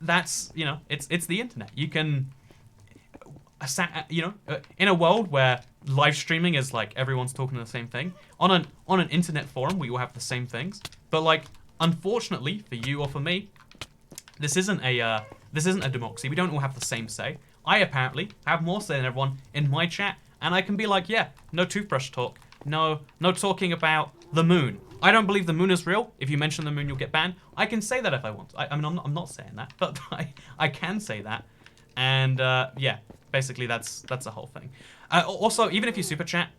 Speaker 1: that's, you know, it's the internet. You can, you know, in a world where live streaming is like everyone's talking the same thing, on an internet forum we all have the same things, but like, unfortunately for you or for me, this isn't a democracy. We don't all have the same say. I apparently have more say than everyone in my chat, and I can be like, yeah, no toothbrush talk, no talking about the moon. I don't believe the moon is real. If you mention the moon, you'll get banned. I can say that if I want. I mean, I'm not saying that, but I can say that, and yeah, basically that's the whole thing. Also, even if you super chat,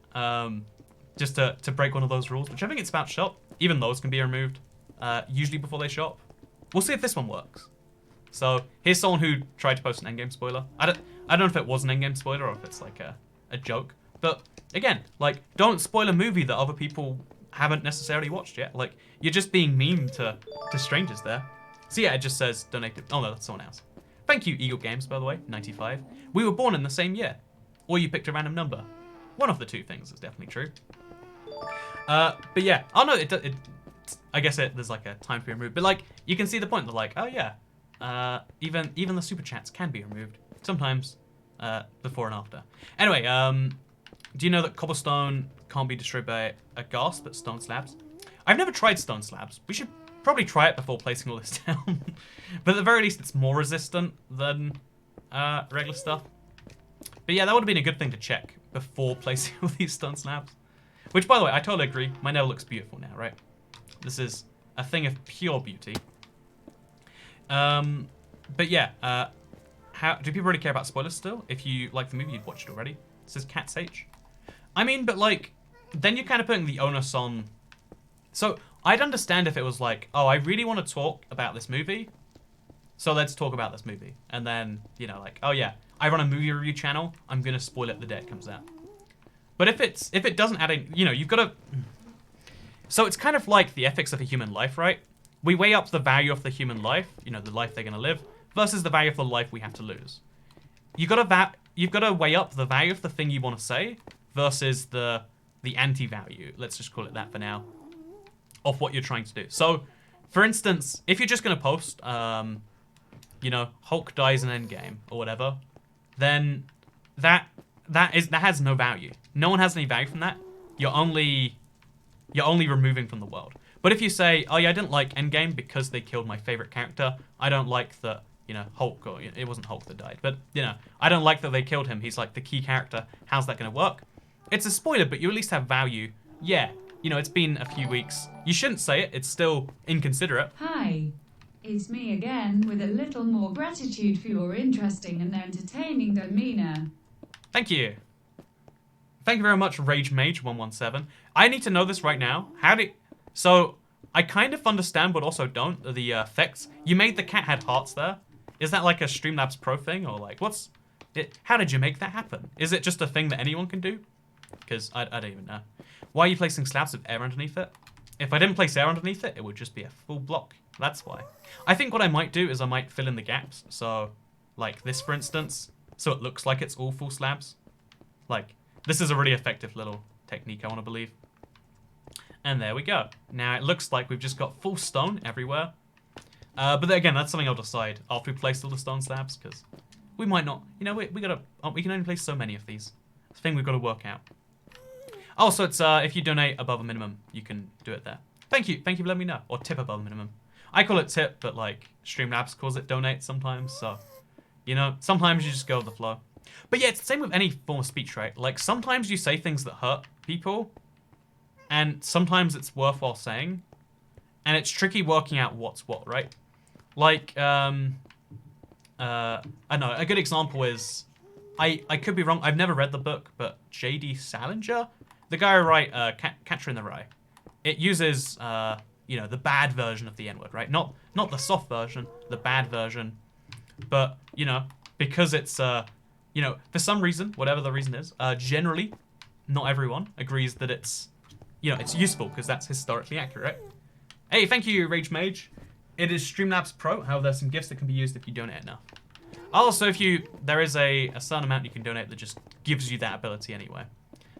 Speaker 1: just to break one of those rules, which I think it's about shop, even those can be removed, usually before they shop. We'll see if this one works. So here's someone who tried to post an endgame spoiler. I don't know if it was an endgame spoiler or if it's like a joke. But again, like, don't spoil a movie that other people haven't necessarily watched yet. Like, you're just being mean to strangers there. So yeah, it just says donated. Oh no, that's someone else. Thank you, Eagle Games, by the way, 95. We were born in the same year. Or you picked a random number. One of the two things is definitely true. But yeah, oh no, I guess there's like a time to be removed. But like, you can see the point. They're like, oh yeah, even the super chats can be removed. Sometimes, before and after. Anyway, do you know that cobblestone can't be destroyed by a ghast, but stone slabs? I've never tried stone slabs. We should probably try it before placing all this down. But at the very least, it's more resistant than regular stuff. But yeah, that would have been a good thing to check before placing all these stone slabs. Which, by the way, I totally agree. My Nether looks beautiful now, right? This is a thing of pure beauty. But yeah, do people really care about spoilers still? If you like the movie, you've watched it already. It says Cats H. I mean, but like, then you're kind of putting the onus on. So I'd understand if it was like, oh, I really want to talk about this movie, so let's talk about this movie. And then, you know, like, oh yeah, I run a movie review channel, I'm gonna spoil it the day it comes out. But if it doesn't add in, you know, you've got to. So it's kind of like the ethics of a human life, right? We weigh up the value of the human life, you know, the life they're gonna live, versus the value of the life we have to lose. You've got to weigh up the value of the thing you want to say versus the anti-value, let's just call it that for now, of what you're trying to do. So, for instance, if you're just gonna post, you know, Hulk dies in Endgame or whatever, then that has no value. No one has any value from that. You're only removing from the world. But if you say, oh yeah, I didn't like Endgame because they killed my favorite character, I don't like that you know, Hulk, or it wasn't Hulk that died, but, you know, I don't like that they killed him. He's like the key character. How's that going to work? It's a spoiler, but you at least have value. Yeah, you know, it's been a few weeks. You shouldn't say it. It's still inconsiderate.
Speaker 2: Hi, it's me again with a little more gratitude for your interesting and entertaining demeanor.
Speaker 1: Thank you. Thank you very much, Rage Mage 117. I need to know this right now. So I kind of understand, but also don't, the effects. You made the cat had hearts there. Is that like a Streamlabs Pro thing, or like what's it? How did you make that happen? Is it just a thing that anyone can do? Because I don't even know. Why are you placing slabs with air underneath it? If I didn't place air underneath it, it would just be a full block. That's why. I think what I might do is I might fill in the gaps. So, like this, for instance, so it looks like it's all full slabs. Like, this is a really effective little technique, I want to believe. And there we go. Now it looks like we've just got full stone everywhere. But then again, that's something I'll decide after we place all the stone slabs, because we might not. You know, we can only place so many of these. It's a thing we've got to work out. Also, it's if you donate above a minimum, you can do it there. Thank you for letting me know. Or tip above a minimum. I call it tip, but like Streamlabs calls it donate sometimes. So, you know, sometimes you just go with the flow. But yeah, it's the same with any form of speech, right? Like sometimes you say things that hurt people, and sometimes it's worthwhile saying, and it's tricky working out what's what, right? Like, I know a good example is, I could be wrong. I've never read the book, but J.D. Salinger, the guy who wrote Catcher in the Rye, it uses you know, the bad version of the N-word, right? Not the soft version, the bad version. But you know, because it's you know, for some reason, whatever the reason is, generally, not everyone agrees that it's, you know, it's useful because that's historically accurate. Hey, thank you, Rage Mage. It is Streamlabs Pro. However, there's some gifts that can be used if you donate enough. Also, there is a certain amount you can donate that just gives you that ability anyway.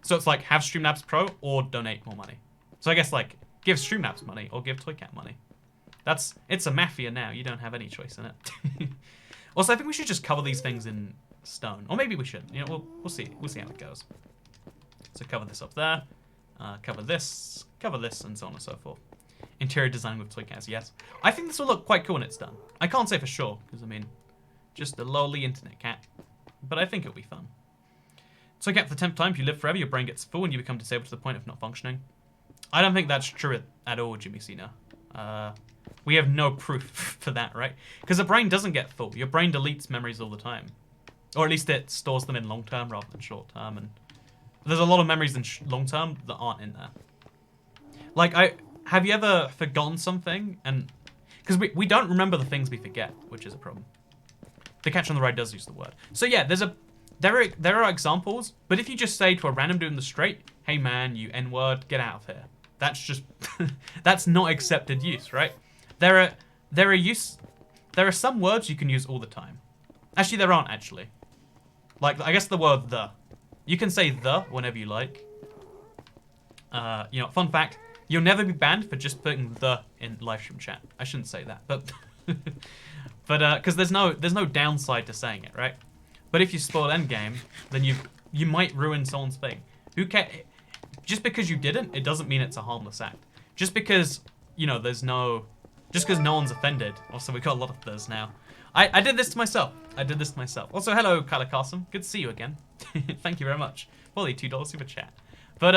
Speaker 1: So it's like, have Streamlabs Pro or donate more money. So I guess like, give Streamlabs money or give Toycat money. It's a mafia now. You don't have any choice in it. Also, I think we should just cover these things in stone. Or maybe we shouldn't. You know, we'll see. We'll see how it goes. So cover this up there. Cover this, and so on and so forth. Interior design with Toycats, yes. I think this will look quite cool when it's done. I can't say for sure, because I mean, just a lowly internet cat. But I think it'll be fun. Toycat, for the 10th time, if you live forever, your brain gets full and you become disabled to the point of not functioning. I don't think that's true at all, Jimmy Cena. We have no proof for that, right? Because the brain doesn't get full. Your brain deletes memories all the time. Or at least it stores them in long term rather than short term. And there's a lot of memories in long term that aren't in there. Like, have you ever forgotten something? And because we don't remember the things we forget, which is a problem. The Catcher in the Rye does use the word. So yeah, there are examples, but if you just say to a random dude in the street, hey man, you N-word, get out of here. That's just, that's not accepted use, right? There are some words you can use all the time. Actually, there aren't actually. Like, I guess the word the. You can say the whenever you like. You know, fun fact, you'll never be banned for just putting the in livestream chat. I shouldn't say that, but because there's no downside to saying it, right? But if you spoil endgame, then you might ruin someone's thing. Who cares? Just because you didn't, it doesn't mean it's a harmless act. Just because, you know, just because no one's offended. Also, we got a lot of those now. I did this to myself. Also, hello, Kyla Carson. Good to see you again. Thank you very much for the $2 super chat. But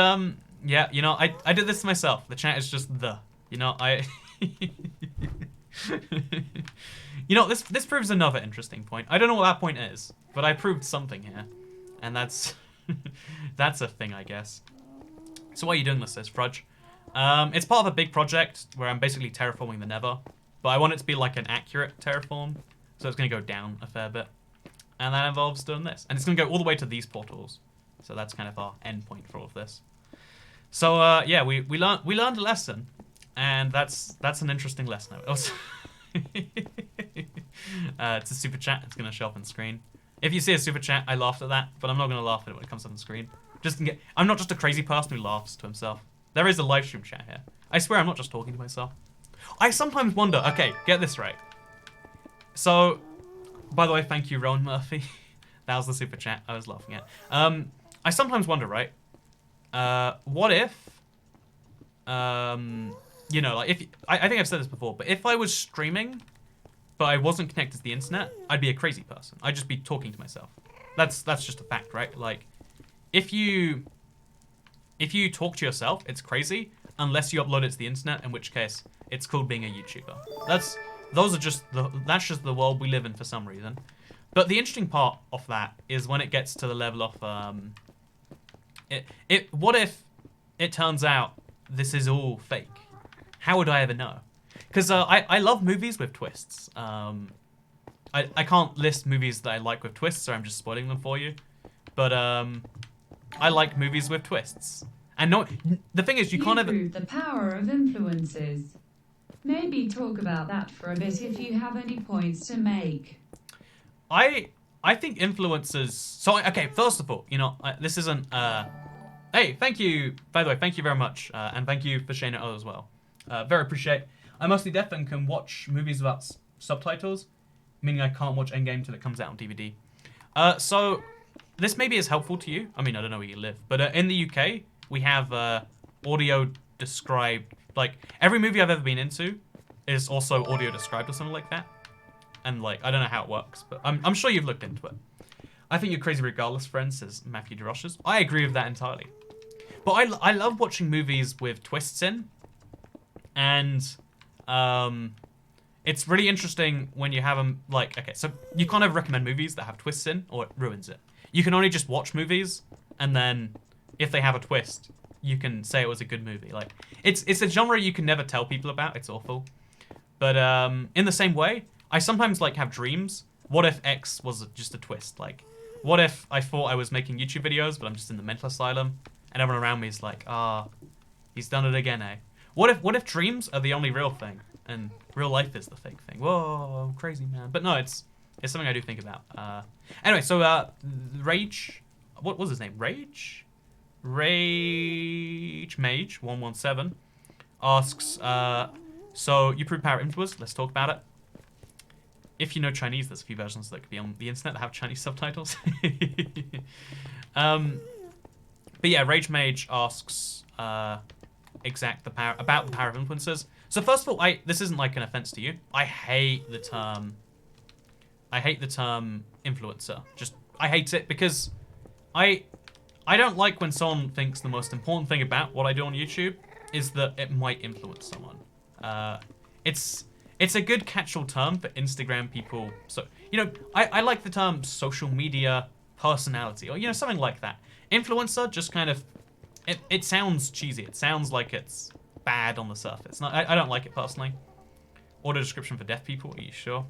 Speaker 1: yeah, you know, I did this to myself. The chat is just you know, you know, this proves another interesting point. I don't know what that point is, but I proved something here, and that's that's a thing, I guess. So why are you doing this, says Frudge? It's part of a big project where I'm basically terraforming the Nether, but I want it to be like an accurate terraform, so it's going to go down a fair bit, and that involves doing this, and it's going to go all the way to these portals. So that's kind of our end point for all of this. So yeah, we learned a lesson, and that's an interesting lesson. Also, it's a super chat. It's gonna show up on screen. If you see a super chat, I laughed at that, but I'm not gonna laugh at it when it comes up on screen. I'm not just a crazy person who laughs to himself. There is a live stream chat here. I swear I'm not just talking to myself. I sometimes wonder. Okay, get this right. So, by the way, thank you, Rowan Murphy. That was the super chat I was laughing at. I sometimes wonder, right? What if, you know, like I think I've said this before, but if I was streaming but I wasn't connected to the internet, I'd be a crazy person. I'd just be talking to myself. That's just a fact, right? Like, if you talk to yourself, it's crazy, unless you upload it to the internet, in which case it's called being a YouTuber. That's just the world we live in for some reason. But the interesting part of that is when it gets to the level of what if it turns out this is all fake? How would I ever know? Because I love movies with twists. I can't list movies that I like with twists, or I'm just spoiling them for you. But I like movies with twists. And no, the thing is, you can't ever...
Speaker 2: the power of influences. Maybe talk about that for a bit if you have any points to make.
Speaker 1: I think influencers... So, okay, first of all, you know, this isn't... Hey, thank you, by the way, thank you very much. And thank you for sharing it as well. Very appreciate. I'm mostly deaf and can watch movies without subtitles, meaning I can't watch Endgame till it comes out on DVD. So, this maybe is helpful to you. I mean, I don't know where you live. But in the UK, we have audio described... Like, every movie I've ever been into is also audio described or something like that. And, like, I don't know how it works, but I'm sure you've looked into it. I think you're crazy regardless, friend, says Matthew DeRoches. I agree with that entirely. But I love watching movies with twists in. And it's really interesting when you have them, like, okay, so you can't ever recommend movies that have twists in, or it ruins it. You can only just watch movies, and then if they have a twist, you can say it was a good movie. Like, it's a genre you can never tell people about. It's awful. But in the same way, I sometimes, like, have dreams. What if X was just a twist? Like, what if I thought I was making YouTube videos, but I'm just in the mental asylum, and everyone around me is like, he's done it again, eh? What if dreams are the only real thing, and real life is the fake thing? Whoa, crazy, man. But no, it's something I do think about. Anyway, so Rage, what was his name? Rage Mage 117 asks, so you prove power of influence. Let's talk about it. If you know Chinese, there's a few versions that could be on the internet that have Chinese subtitles. But yeah, Rage Mage asks about the power of influencers. So first of all, this isn't like an offense to you. I hate the term influencer. I hate it because I don't like when someone thinks the most important thing about what I do on YouTube is that it might influence someone. It's a good catch-all term for Instagram people. So, you know, I like the term social media personality, or, you know, something like that. Influencer just kind of, it sounds cheesy. It sounds like it's bad on the surface. I don't like it personally. Auto description for deaf people, are you sure?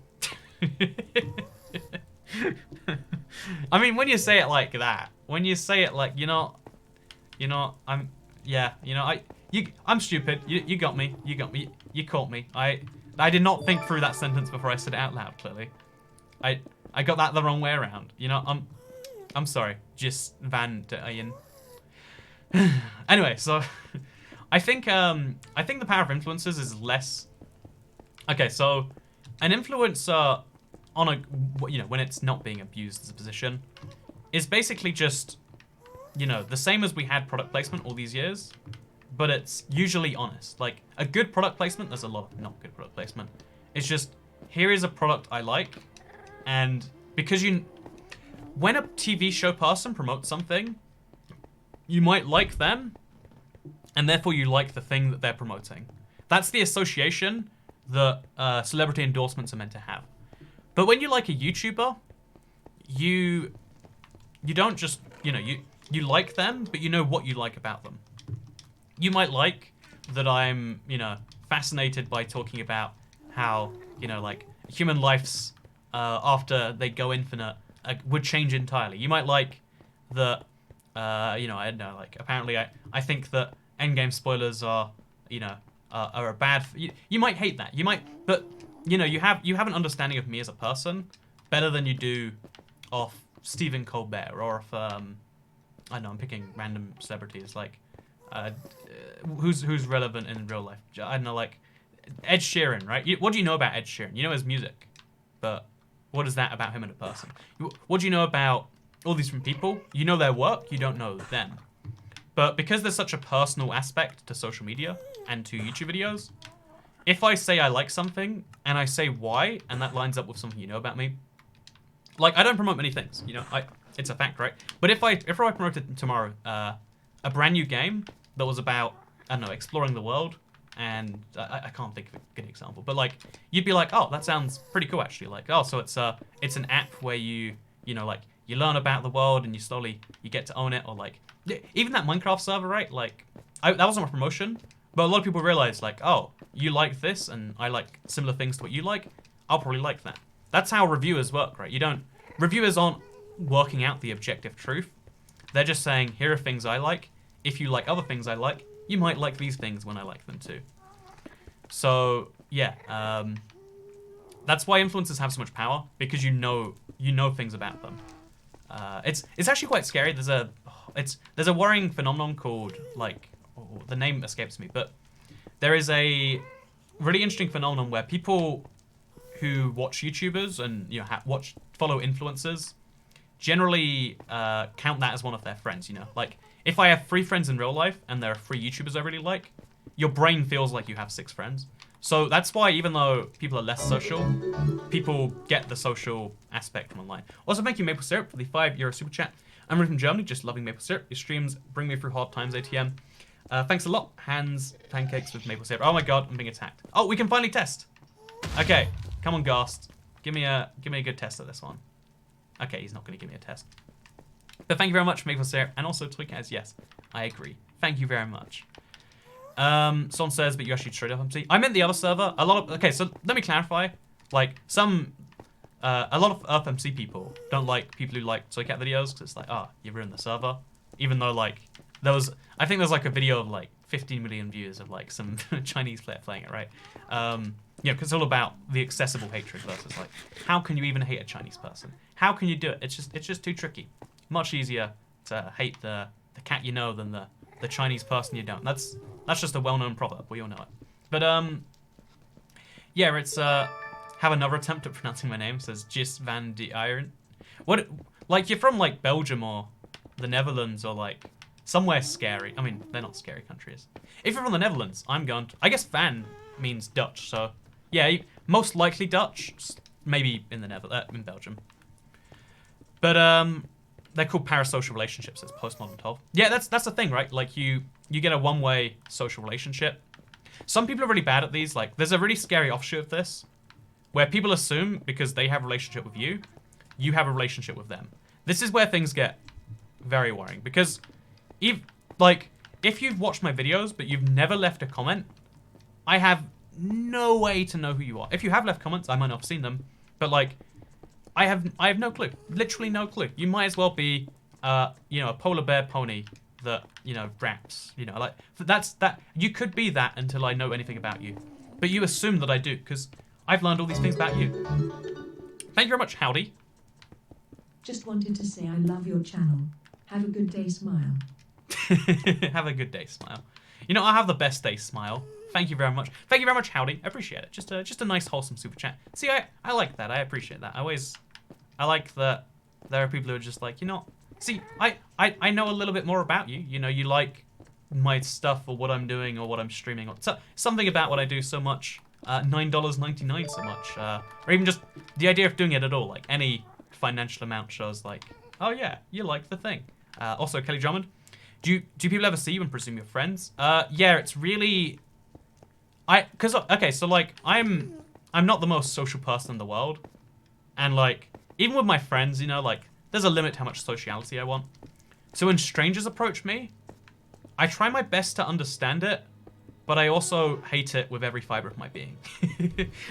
Speaker 1: I mean, when you say it like that, when you say it like, I'm stupid. You got me. You caught me. I did not think through that sentence before I said it out loud, clearly. I got that the wrong way around. You know, I'm sorry. Just Van Deyen. Anyway, so I think the power of influencers is less. Okay, so an influencer when it's not being abused as a position is basically just, the same as we had product placement all these years, but it's usually honest. Like, a good product placement, there's a lot of not good product placement. It's just, here is a product I like, and because when a TV show person promotes something, you might like them, and therefore you like the thing that they're promoting. That's the association that celebrity endorsements are meant to have. But when you like a YouTuber, you don't just, you like them, but you know what you like about them. You might like that I'm, fascinated by talking about how, like, human lives after they go infinite would change entirely. You might like that, I don't know, like, apparently I think that Endgame spoilers are, are a bad... You might hate that. You might... But, you have an understanding of me as a person better than you do of Stephen Colbert or of, I don't know, I'm picking random celebrities, like, who's relevant in real life. I don't know, like, Ed Sheeran, right? What do you know about Ed Sheeran? You know his music, but what is that about him as a person? What do you know about all these different people? You know their work, you don't know them. But because there's such a personal aspect to social media and to YouTube videos, if I say I like something and I say why, and that lines up with something you know about me, like I don't promote many things, you know, it's a fact, right? But if I promoted tomorrow a brand new game that was about, I don't know, exploring the world, and I can't think of a good example, but like you'd be like, oh, that sounds pretty cool actually. Like, oh, so it's an app where you know, like you learn about the world and you get to own it, or like even that Minecraft server, right? Like that wasn't a promotion, but a lot of people realize like, oh, you like this and I like similar things to what you like, I'll probably like that. That's how reviewers work, right? Reviewers aren't working out the objective truth. They're just saying, here are things I like. If you like other things I like, you might like these things when I like them too. So yeah, that's why influencers have so much power, because you know things about them. It's actually quite scary. There's a worrying phenomenon called, like, the name escapes me, but there is a really interesting phenomenon where people who watch YouTubers and follow influencers generally count that as one of their friends. You know, like if I have 3 friends in real life and there are 3 YouTubers I really like, your brain feels like you have 6 friends. So that's why, even though people are less social, people get the social aspect from online. Also, thank you, Maple Syrup, for the €5 super chat. I'm really from Germany, just loving Maple Syrup. Your streams bring me through hard times, ATM. Thanks a lot. Hands, pancakes with maple syrup. Oh my god, I'm being attacked. Oh, we can finally test. Okay, come on, Ghast. Give me a good test of this one. Okay, he's not going to give me a test. But thank you very much, Maple Syrup, and also Toykaz. Yes, I agree. Thank you very much. Someone says, but you actually trade FMC. I meant the other server. Okay, so let me clarify. Like a lot of FMC people don't like people who like Toycat videos because it's like, oh, you ruined the server. Even though like I think there's like a video of like 15 million views of like some Chinese player playing it, right? Because it's all about the accessible hatred versus like, how can you even hate a Chinese person? How can you do it? It's just too tricky. Much easier to hate the cat you know than the Chinese person you don't. That's just a well-known proverb. We all know it. But yeah, it's have another attempt at pronouncing my name. Says Gis van de Iron. What, like, you're from like Belgium or the Netherlands or like somewhere scary. I mean, they're not scary countries. If you're from the Netherlands, I guess Van means Dutch, so yeah, most likely Dutch, maybe in in Belgium. But they're called parasocial relationships. It's postmodern 12. Yeah, that's the thing, right? Like you get a one-way social relationship. Some people are really bad at these. Like, there's a really scary offshoot of this, where people assume because they have a relationship with you, you have a relationship with them. This is where things get very worrying, because if you've watched my videos but you've never left a comment, I have no way to know who you are. If you have left comments, I might not have seen them, but like, I have no clue. Literally no clue. You might as well be, a polar bear pony that, raps. Like, that. You could be that until I know anything about you. But you assume that I do, because I've learned all these things about you. Thank you very much, Howdy.
Speaker 3: Just wanted to say I love your channel. Have a good day, smile.
Speaker 1: Have a good day, smile. I have the best day, smile. Thank you very much. Thank you very much, Howdy. I appreciate it. Just a nice, wholesome super chat. See, I like that. I appreciate that. I like that there are people who are just like, see, I know a little bit more about you. You like my stuff or what I'm doing or what I'm streaming. Or something about what I do so much. $9.99 so much. Or even just the idea of doing it at all. Like, any financial amount shows like, oh yeah, you like the thing. Also, Kelly Drummond, do people ever see you and presume you're friends? Yeah, it's really... okay, so like, I'm not the most social person in the world. And like, even with my friends, like, there's a limit to how much sociality I want. So when strangers approach me, I try my best to understand it, but I also hate it with every fiber of my being.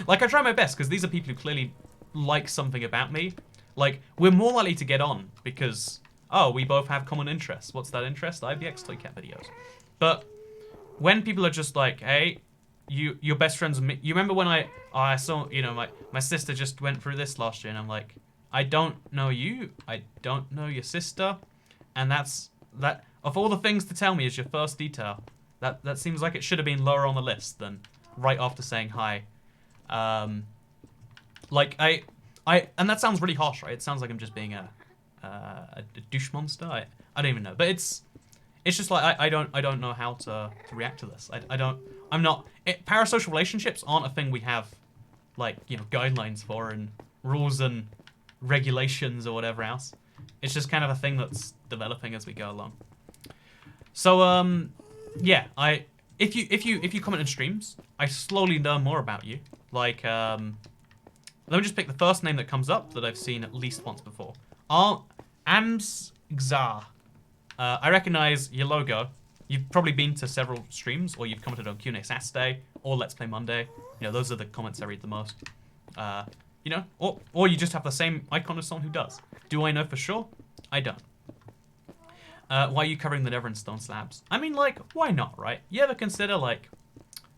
Speaker 1: Like, I try my best, because these are people who clearly like something about me. Like, we're more likely to get on because, oh, we both have common interests. What's that interest? IVX Toycat videos. But when people are just like, hey, you're best friends with me. You remember when I saw, my sister just went through this last year, and I'm like, I don't know you. I don't know your sister. And that, of all the things to tell me is your first detail. That seems like it should have been lower on the list than right after saying hi. Like, and that sounds really harsh, right? It sounds like I'm just being a douche monster. I don't even know. But it's just like, I don't know how to react to this. I'm not. Parasocial relationships aren't a thing we have, like, you know, guidelines for and rules and regulations or whatever else. It's just kind of a thing that's developing as we go along. So yeah, if you comment in streams, I slowly learn more about you. Like let me just pick the first name that comes up that I've seen at least once before. Amsxar. I recognize your logo. You've probably been to several streams, or you've commented on Q&A Saturday, or Let's Play Monday. You know, those are the comments I read the most. You know, or you just have the same icon as someone who does. Do I know for sure? I don't. Why are you covering the Nether and stone slabs? I mean, like, why not, right? You ever consider, like,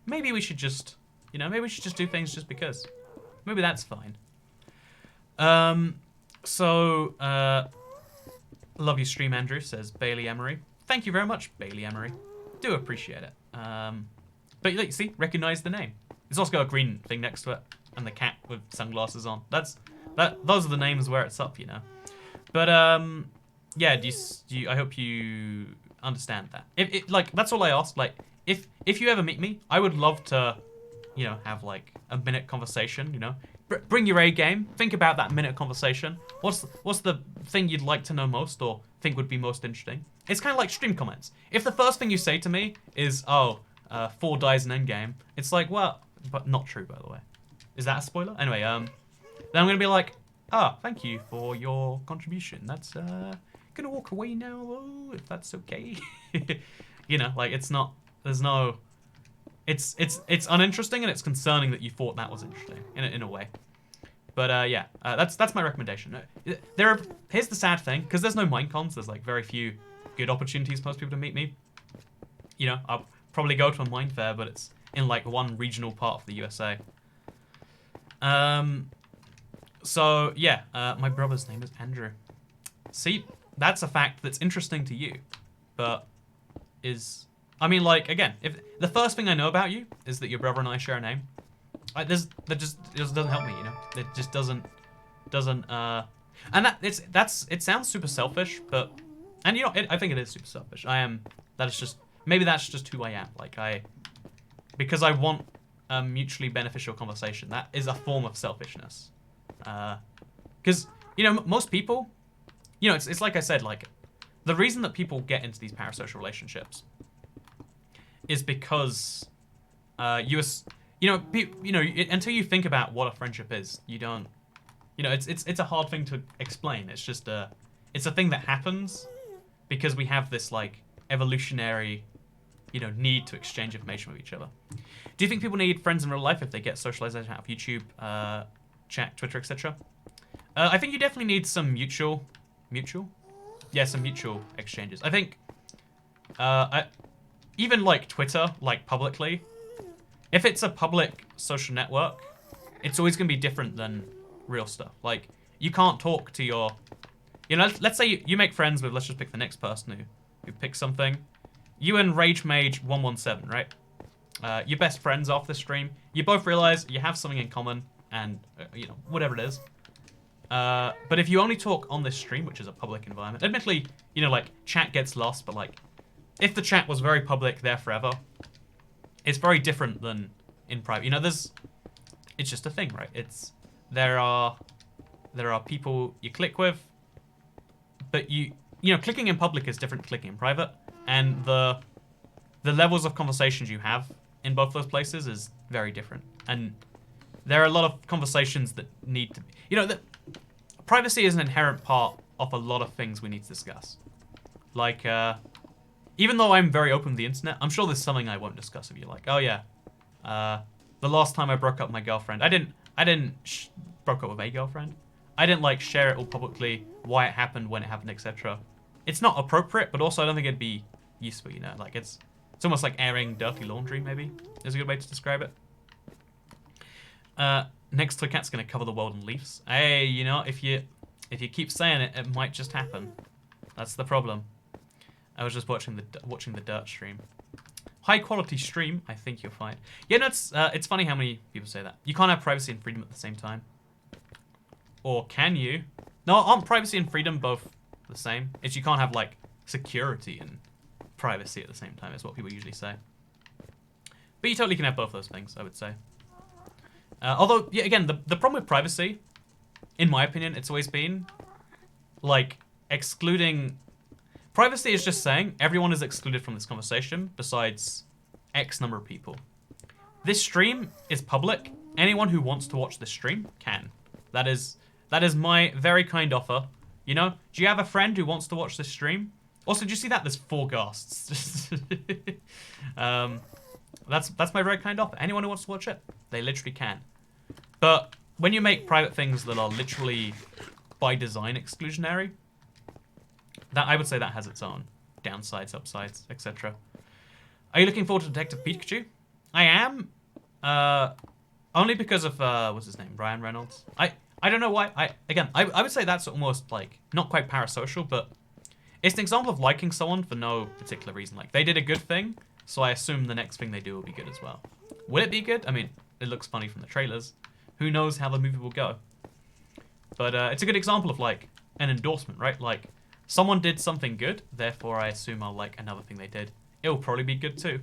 Speaker 1: maybe we should just, you know, maybe we should just do things just because. Maybe that's fine. Love your stream, Andrew, says Bailey Emery. Thank you very much, Bailey Emery. Do appreciate it. But you see, recognize the name. It's also got a green thing next to it, and the cat with sunglasses on. Those are the names where it's up, you know. But yeah, I hope you understand that. Like, that's all I ask. Like, if you ever meet me, I would love to, you know, have like a minute conversation. You know, bring your A game. Think about that minute conversation. What's the thing you'd like to know most, or think would be most interesting? It's kind of like stream comments. If the first thing you say to me is, "Oh, 4 dies in endgame," it's like, well, but not true, by the way. Is that a spoiler? Anyway, then I'm gonna be like, "Ah, thank you for your contribution. That's gonna walk away now, though, if that's okay." You know, like, it's not. There's no. It's uninteresting, and it's concerning that you thought that was interesting in a way. But yeah, that's my recommendation. Here's the sad thing, because there's no Minecons. There's like very few good opportunities for most people to meet me. You know, I'll probably go to a mine fair, but it's in like one regional part of the USA. So yeah, my brother's name is Andrew. See, that's a fact that's interesting to you, but I mean, like, again, if the first thing I know about you is that your brother and I share a name, that just doesn't help me, you know. It just doesn't, and it sounds super selfish, but, and you know, I think it is super selfish. Maybe that's just who I am. Like, because I want a mutually beneficial conversation. That is a form of selfishness. Because, you know, most people, you know, it's like I said, like, the reason that people get into these parasocial relationships is because until you think about what a friendship is, you don't, you know, it's a hard thing to explain. It's just it's a thing that happens because we have this like evolutionary, you know, need to exchange information with each other. Do you think people need friends in real life if they get socialization out of YouTube, chat, Twitter, etc.? I think you definitely need some mutual exchanges. I think even like Twitter, like publicly, if it's a public social network, it's always going to be different than real stuff. Like, you can't talk to your, you know, let's say you make friends with, let's just pick the next person who picks something. You and Rage Mage 117, right? You're best friends off the stream. You both realize you have something in common, and you know, whatever it is. But if you only talk on this stream, which is a public environment, admittedly, you know, like, chat gets lost, but like, if the chat was very public there forever, it's very different than in private. You know, it's just a thing, right? There are people you click with, but you know, clicking in public is different to clicking in private, and the levels of conversations you have in both those places is very different. And there are a lot of conversations that need to be, you know, that privacy is an inherent part of a lot of things we need to discuss. Like, even though I'm very open to the internet, I'm sure there's something I won't discuss with you. Like, oh yeah, the last time I broke up with my girlfriend, I didn't broke up with a girlfriend. I didn't like share it all publicly, why it happened, when it happened, etc. It's not appropriate, but also I don't think it'd be useful. You know, like it's almost like airing dirty laundry. Maybe is a good way to describe it. Next Toy Cat's gonna cover the world in leaves. Hey, you know, if you keep saying it, it might just happen. That's the problem. I was just watching the Dirt stream. High quality stream, I think you'll find. Yeah, no, it's funny how many people say that. You can't have privacy and freedom at the same time. Or can you? No, aren't privacy and freedom both the same? It's you can't have like security and privacy at the same time, is what people usually say. But you totally can have both those things, I would say. Although, yeah, again, the problem with privacy, in my opinion, it's always been, like, excluding... Privacy is just saying everyone is excluded from this conversation besides X number of people. This stream is public. Anyone who wants to watch this stream can. That is my very kind offer. You know, do you have a friend who wants to watch this stream? Also, do you see that? There's 4 ghasts. That's my very kind offer. Anyone who wants to watch it, they literally can. But when you make private things that are literally by design exclusionary, that I would say that has its own downsides, upsides, etc. Are you looking forward to Detective Pikachu? I am. Only because of what's his name, Ryan Reynolds. I don't know why. I would say that's almost like not quite parasocial, but it's an example of liking someone for no particular reason. Like they did a good thing, so I assume the next thing they do will be good as well. Will it be good? I mean, it looks funny from the trailers. Who knows how the movie will go? But it's a good example of like an endorsement, right? Like someone did something good, therefore I assume I'll like another thing they did. It'll probably be good too.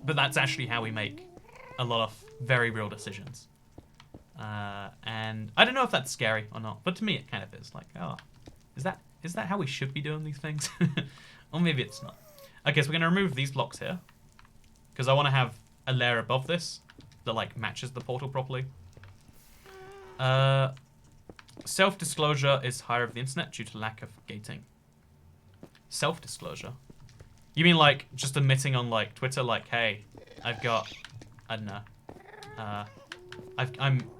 Speaker 1: But that's actually how we make a lot of very real decisions. And I don't know if that's scary or not, but to me it kind of is. Like, oh, is that how we should be doing these things? Or maybe it's not. Okay, so we're going to remove these blocks here. Because I want to have a layer above this that like matches the portal properly. Self-disclosure is higher of the internet due to lack of gating. Self-disclosure? You mean like just admitting on like Twitter, like, hey, I've got, I don't know,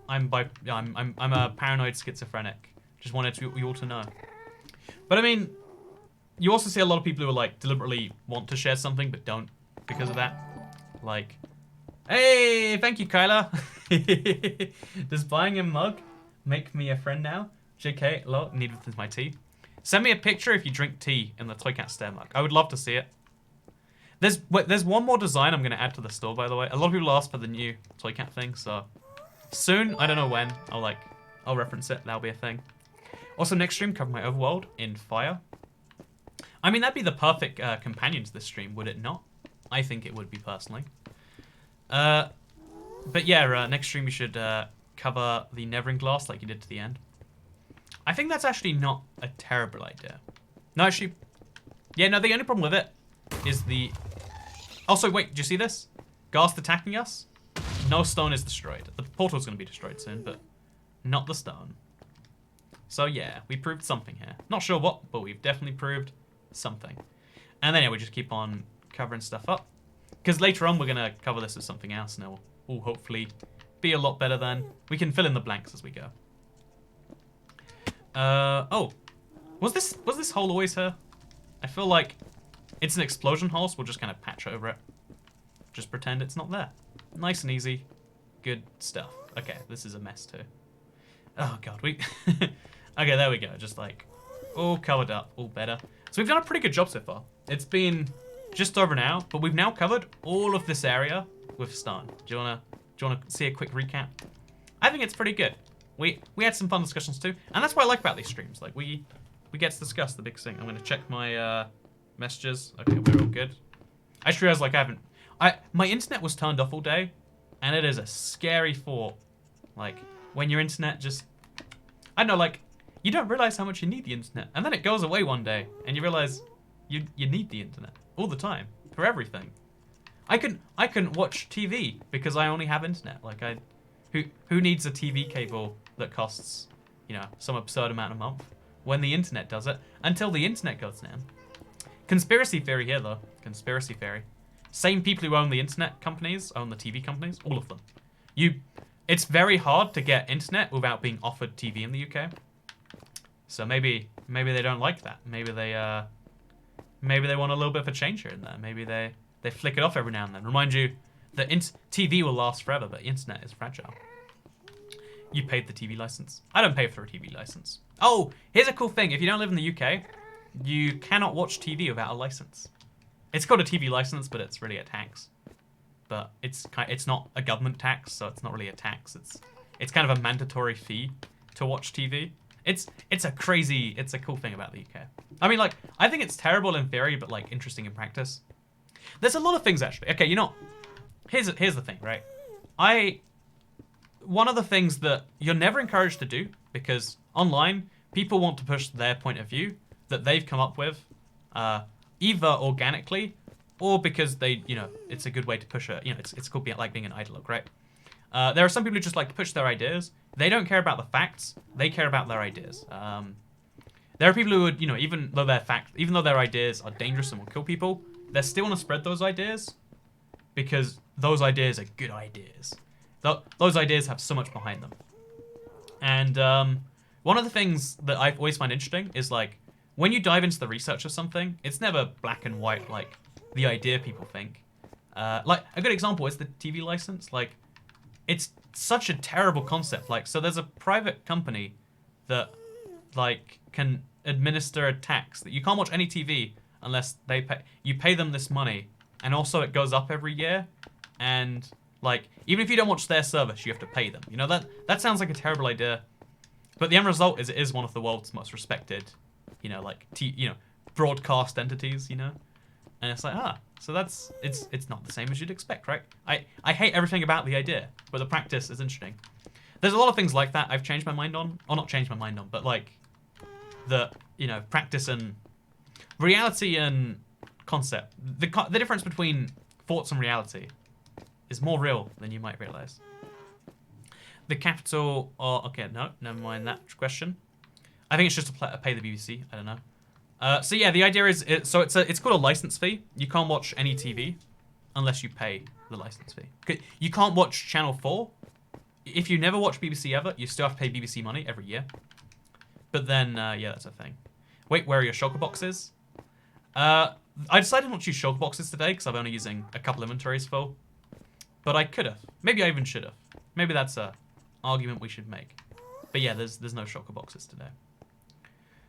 Speaker 1: I'm a paranoid schizophrenic. Just wanted you all to know. But I mean, you also see a lot of people who are like deliberately want to share something but don't because of that. Like, hey, thank you, Kyla. Does buying a mug make me a friend now? JK, lol, need with my tea. Send me a picture if you drink tea in the Toy Cat Stare mug. I would love to see it. There's one more design I'm going to add to the store, by the way. A lot of people asked for the new Toy Cat thing, so soon, I don't know when, I'll reference it. That'll be a thing. Also, next stream, cover my overworld in fire. I mean, that'd be the perfect companion to this stream, would it not? I think it would be, personally. But yeah, next stream we should cover the Nevering glass like you did to the end. I think that's actually not a terrible idea. No, actually, yeah, no, the only problem with it is the... Also, wait, do you see this? Ghast attacking us? No stone is destroyed. The portal's going to be destroyed soon, but not the stone. So yeah, we proved something here. Not sure what, but we've definitely proved something. And then yeah, we just keep on covering stuff up. Because later on we're going to cover this with something else and it'll all hopefully be a lot better then. We can fill in the blanks as we go. Oh. Was this hole always here? I feel like it's an explosion hole, so we'll just kind of patch over it. Just pretend it's not there. Nice and easy. Good stuff. Okay, this is a mess too. Oh god, we... Okay, there we go. Just like, all covered up, all better. So we've done a pretty good job so far. It's been just over an hour, but we've now covered all of this area with stone. Do you wanna see a quick recap? I think it's pretty good. We had some fun discussions too, and that's what I like about these streams. Like we get to discuss the big thing. I'm gonna check my messages. Okay, we're all good. I just realized like my internet was turned off all day, and it is a scary thought. Like when your internet just, I don't know, like you don't realize how much you need the internet, and then it goes away one day, and you realize you need the internet all the time for everything. I couldn't watch TV because I only have internet. Like who needs a TV cable that costs, you know, some absurd amount a month when the internet does it until the internet goes down. Conspiracy theory here though. Conspiracy theory. Same people who own the internet companies own the TV companies. All of them. It's very hard to get internet without being offered TV in the UK. So maybe they don't like that. Maybe they want a little bit of a change here and there. Maybe they flick it off every now and then. Remind you that TV will last forever, but internet is fragile. You paid the TV license. I don't pay for a TV license. Oh, here's a cool thing. If you don't live in the UK, you cannot watch TV without a license. It's called a TV license, but it's really a tax. But it's not a government tax, so it's not really a tax. It's kind of a mandatory fee to watch TV. It's a cool thing about the UK. I mean, like, I think it's terrible in theory, but like interesting in practice. There's a lot of things actually. Okay, you know, here's the thing, right? One of the things that you're never encouraged to do, because online people want to push their point of view that they've come up with, either organically or because they, it's a good way to push it's called like being an ideologue, right? There are some people who just like to push their ideas. They don't care about the facts. They care about their ideas. There are people who would, even though their ideas are dangerous and will kill people, they still want to spread those ideas because those ideas are good ideas. Those ideas have so much behind them. And one of the things that I always find interesting is like when you dive into the research of something, it's never black and white like the idea people think. Like a good example is the TV license. Like it's such a terrible concept. Like so there's a private company that like can administer a tax that you can't watch any TV unless you pay them this money, and also it goes up every year, and like even if you don't watch their service you have to pay them. That sounds like a terrible idea, but the end result is it is one of the world's most respected broadcast entities, and it's like so it's not the same as you'd expect, right? I hate everything about the idea, but the practice is interesting. There's a lot of things like that I've changed my mind on, or not changed my mind on, but like the practice and reality and concept. The difference between thoughts and reality is more real than you might realize. The capital, okay, no, never mind that question. I think it's just to pay the BBC. I don't know. So yeah, the idea is it's called a license fee. You can't watch any TV unless you pay the license fee. You can't watch Channel 4. If you never watch BBC ever, you still have to pay BBC money every year. But then, yeah, that's a thing. Wait, where are your shulker boxes? I decided not to use shulker boxes today because I'm only using a couple inventories full. But I could have. Maybe I even should have. Maybe that's a argument we should make. But yeah, there's no shulker boxes today.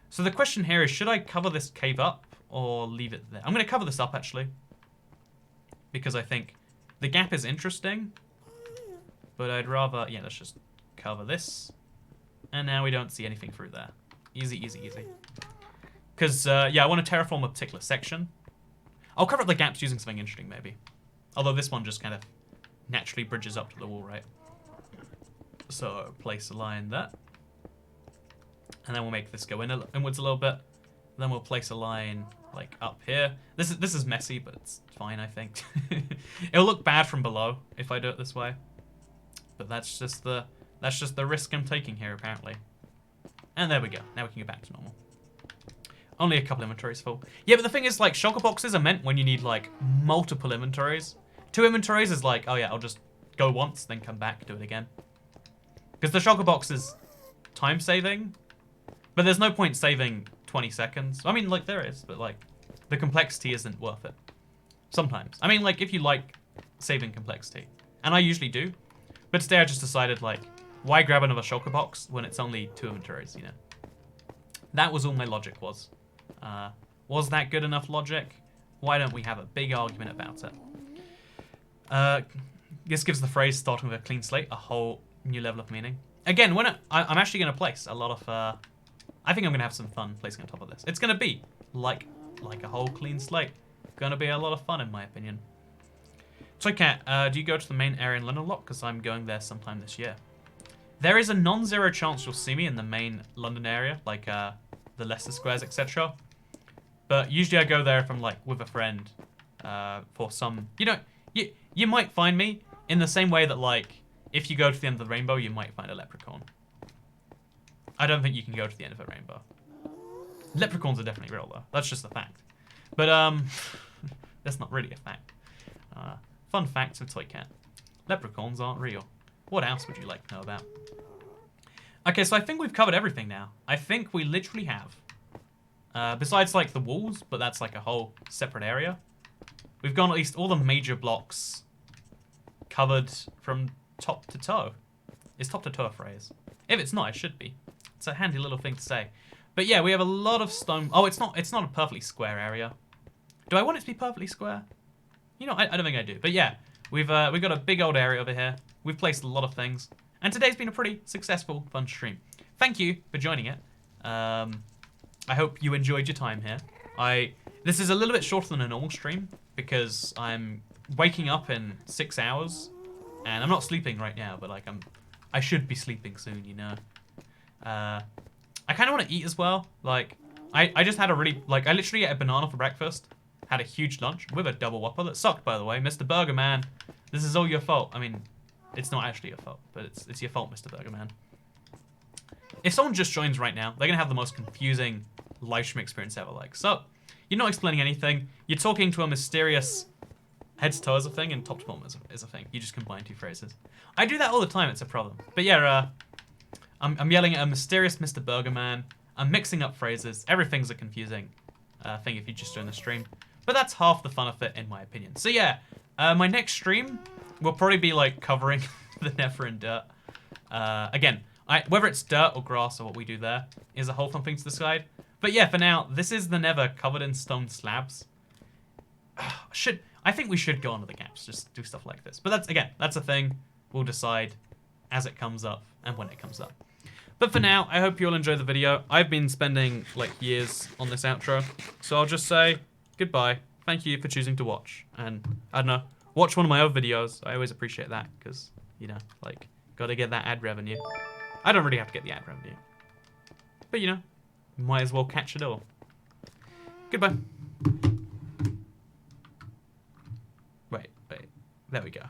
Speaker 1: So the question here is, should I cover this cave up or leave it there? I'm going to cover this up, actually. Because I think the gap is interesting. But I'd rather... Yeah, let's just cover this. And now we don't see anything through there. Easy, easy, easy. Because, yeah, I want to terraform a particular section. I'll cover up the gaps using something interesting, maybe. Although this one just kind of naturally bridges up to the wall, right? So, place a line there. And then we'll make this go inwards a little bit. Then we'll place a line, like, up here. This is messy, but it's fine, I think. It'll look bad from below if I do it this way. But that's just the risk I'm taking here, apparently. And there we go. Now we can go back to normal. Only a couple inventories full. Yeah, but the thing is, like, shulker boxes are meant when you need, like, multiple inventories. 2 inventories is like, oh yeah, I'll just go once, then come back, do it again. Because the shulker box is time-saving, but there's no point saving 20 seconds. I mean, like, there is, but, like, the complexity isn't worth it. Sometimes. I mean, like, if you like saving complexity. And I usually do. But today I just decided, like, why grab another shulker box when it's only 2 inventories, That was all my logic was. Was that good enough logic? Why don't we have a big argument about it? This gives the phrase starting with a clean slate a whole new level of meaning. Again, when I'm actually going to place a lot of... I think I'm going to have some fun placing on top of this. It's going to be like a whole clean slate. Going to be a lot of fun, in my opinion. Toycat, do you go to the main area in London a lot? Because I'm going there sometime this year. There is a non-zero chance you'll see me in the main London area, like the Leicester Squares, etc. But usually I go there if I'm like with a friend for some... You might find me in the same way that, like, if you go to the end of the rainbow, you might find a leprechaun. I don't think you can go to the end of a rainbow. Leprechauns are definitely real, though. That's just a fact. But, that's not really a fact. Fun facts with Toycat. Leprechauns aren't real. What else would you like to know about? Okay, so I think we've covered everything now. I think we literally have. Besides, like, the walls, but that's, like, a whole separate area. We've gone at least all the major blocks covered from top to toe. Is top to toe a phrase? If it's not, it should be. It's a handy little thing to say. But yeah, we have a lot of stone. Oh, it's not a perfectly square area. Do I want it to be perfectly square? I don't think I do. But yeah, we've got a big old area over here. We've placed a lot of things. And today's been a pretty successful, fun stream. Thank you for joining it. I hope you enjoyed your time here. This is a little bit shorter than a normal stream because I'm waking up in 6 hours, and I'm not sleeping right now, but like I should be sleeping soon, you know. I kind of want to eat as well. Like, I just had a really, like, I literally ate a banana for breakfast, had a huge lunch with a double whopper that sucked, by the way. Mr. Burger Man, this is all your fault. I mean, it's not actually your fault, but it's your fault, Mr. Burger Man. If someone just joins right now, they're gonna have the most confusing live stream experience ever. Like, so you're not explaining anything. You're talking to a mysterious head to toe is a thing and top to bottom is a thing. You just combine two phrases. I do that all the time. It's a problem. But yeah, I'm yelling at a mysterious Mr. Burger Man. I'm mixing up phrases. Everything's a confusing thing if you just join the stream. But that's half the fun of it, in my opinion. So yeah, my next stream will probably be like covering the Nether and dirt. Again, whether it's dirt or grass or what we do there is a whole fun thing to decide. But yeah, for now, this is the Nether covered in stone slabs. I think we should go on to the gaps, just do stuff like this. But that's a thing. We'll decide as it comes up and when it comes up. But for now, I hope you all enjoy the video. I've been spending like years on this outro, so I'll just say goodbye. Thank you for choosing to watch, and I don't know, watch one of my other videos. I always appreciate that because, you know, like, gotta get that ad revenue. I don't really have to get the ad revenue, but you know, might as well catch it all. Goodbye. Wait, there we go.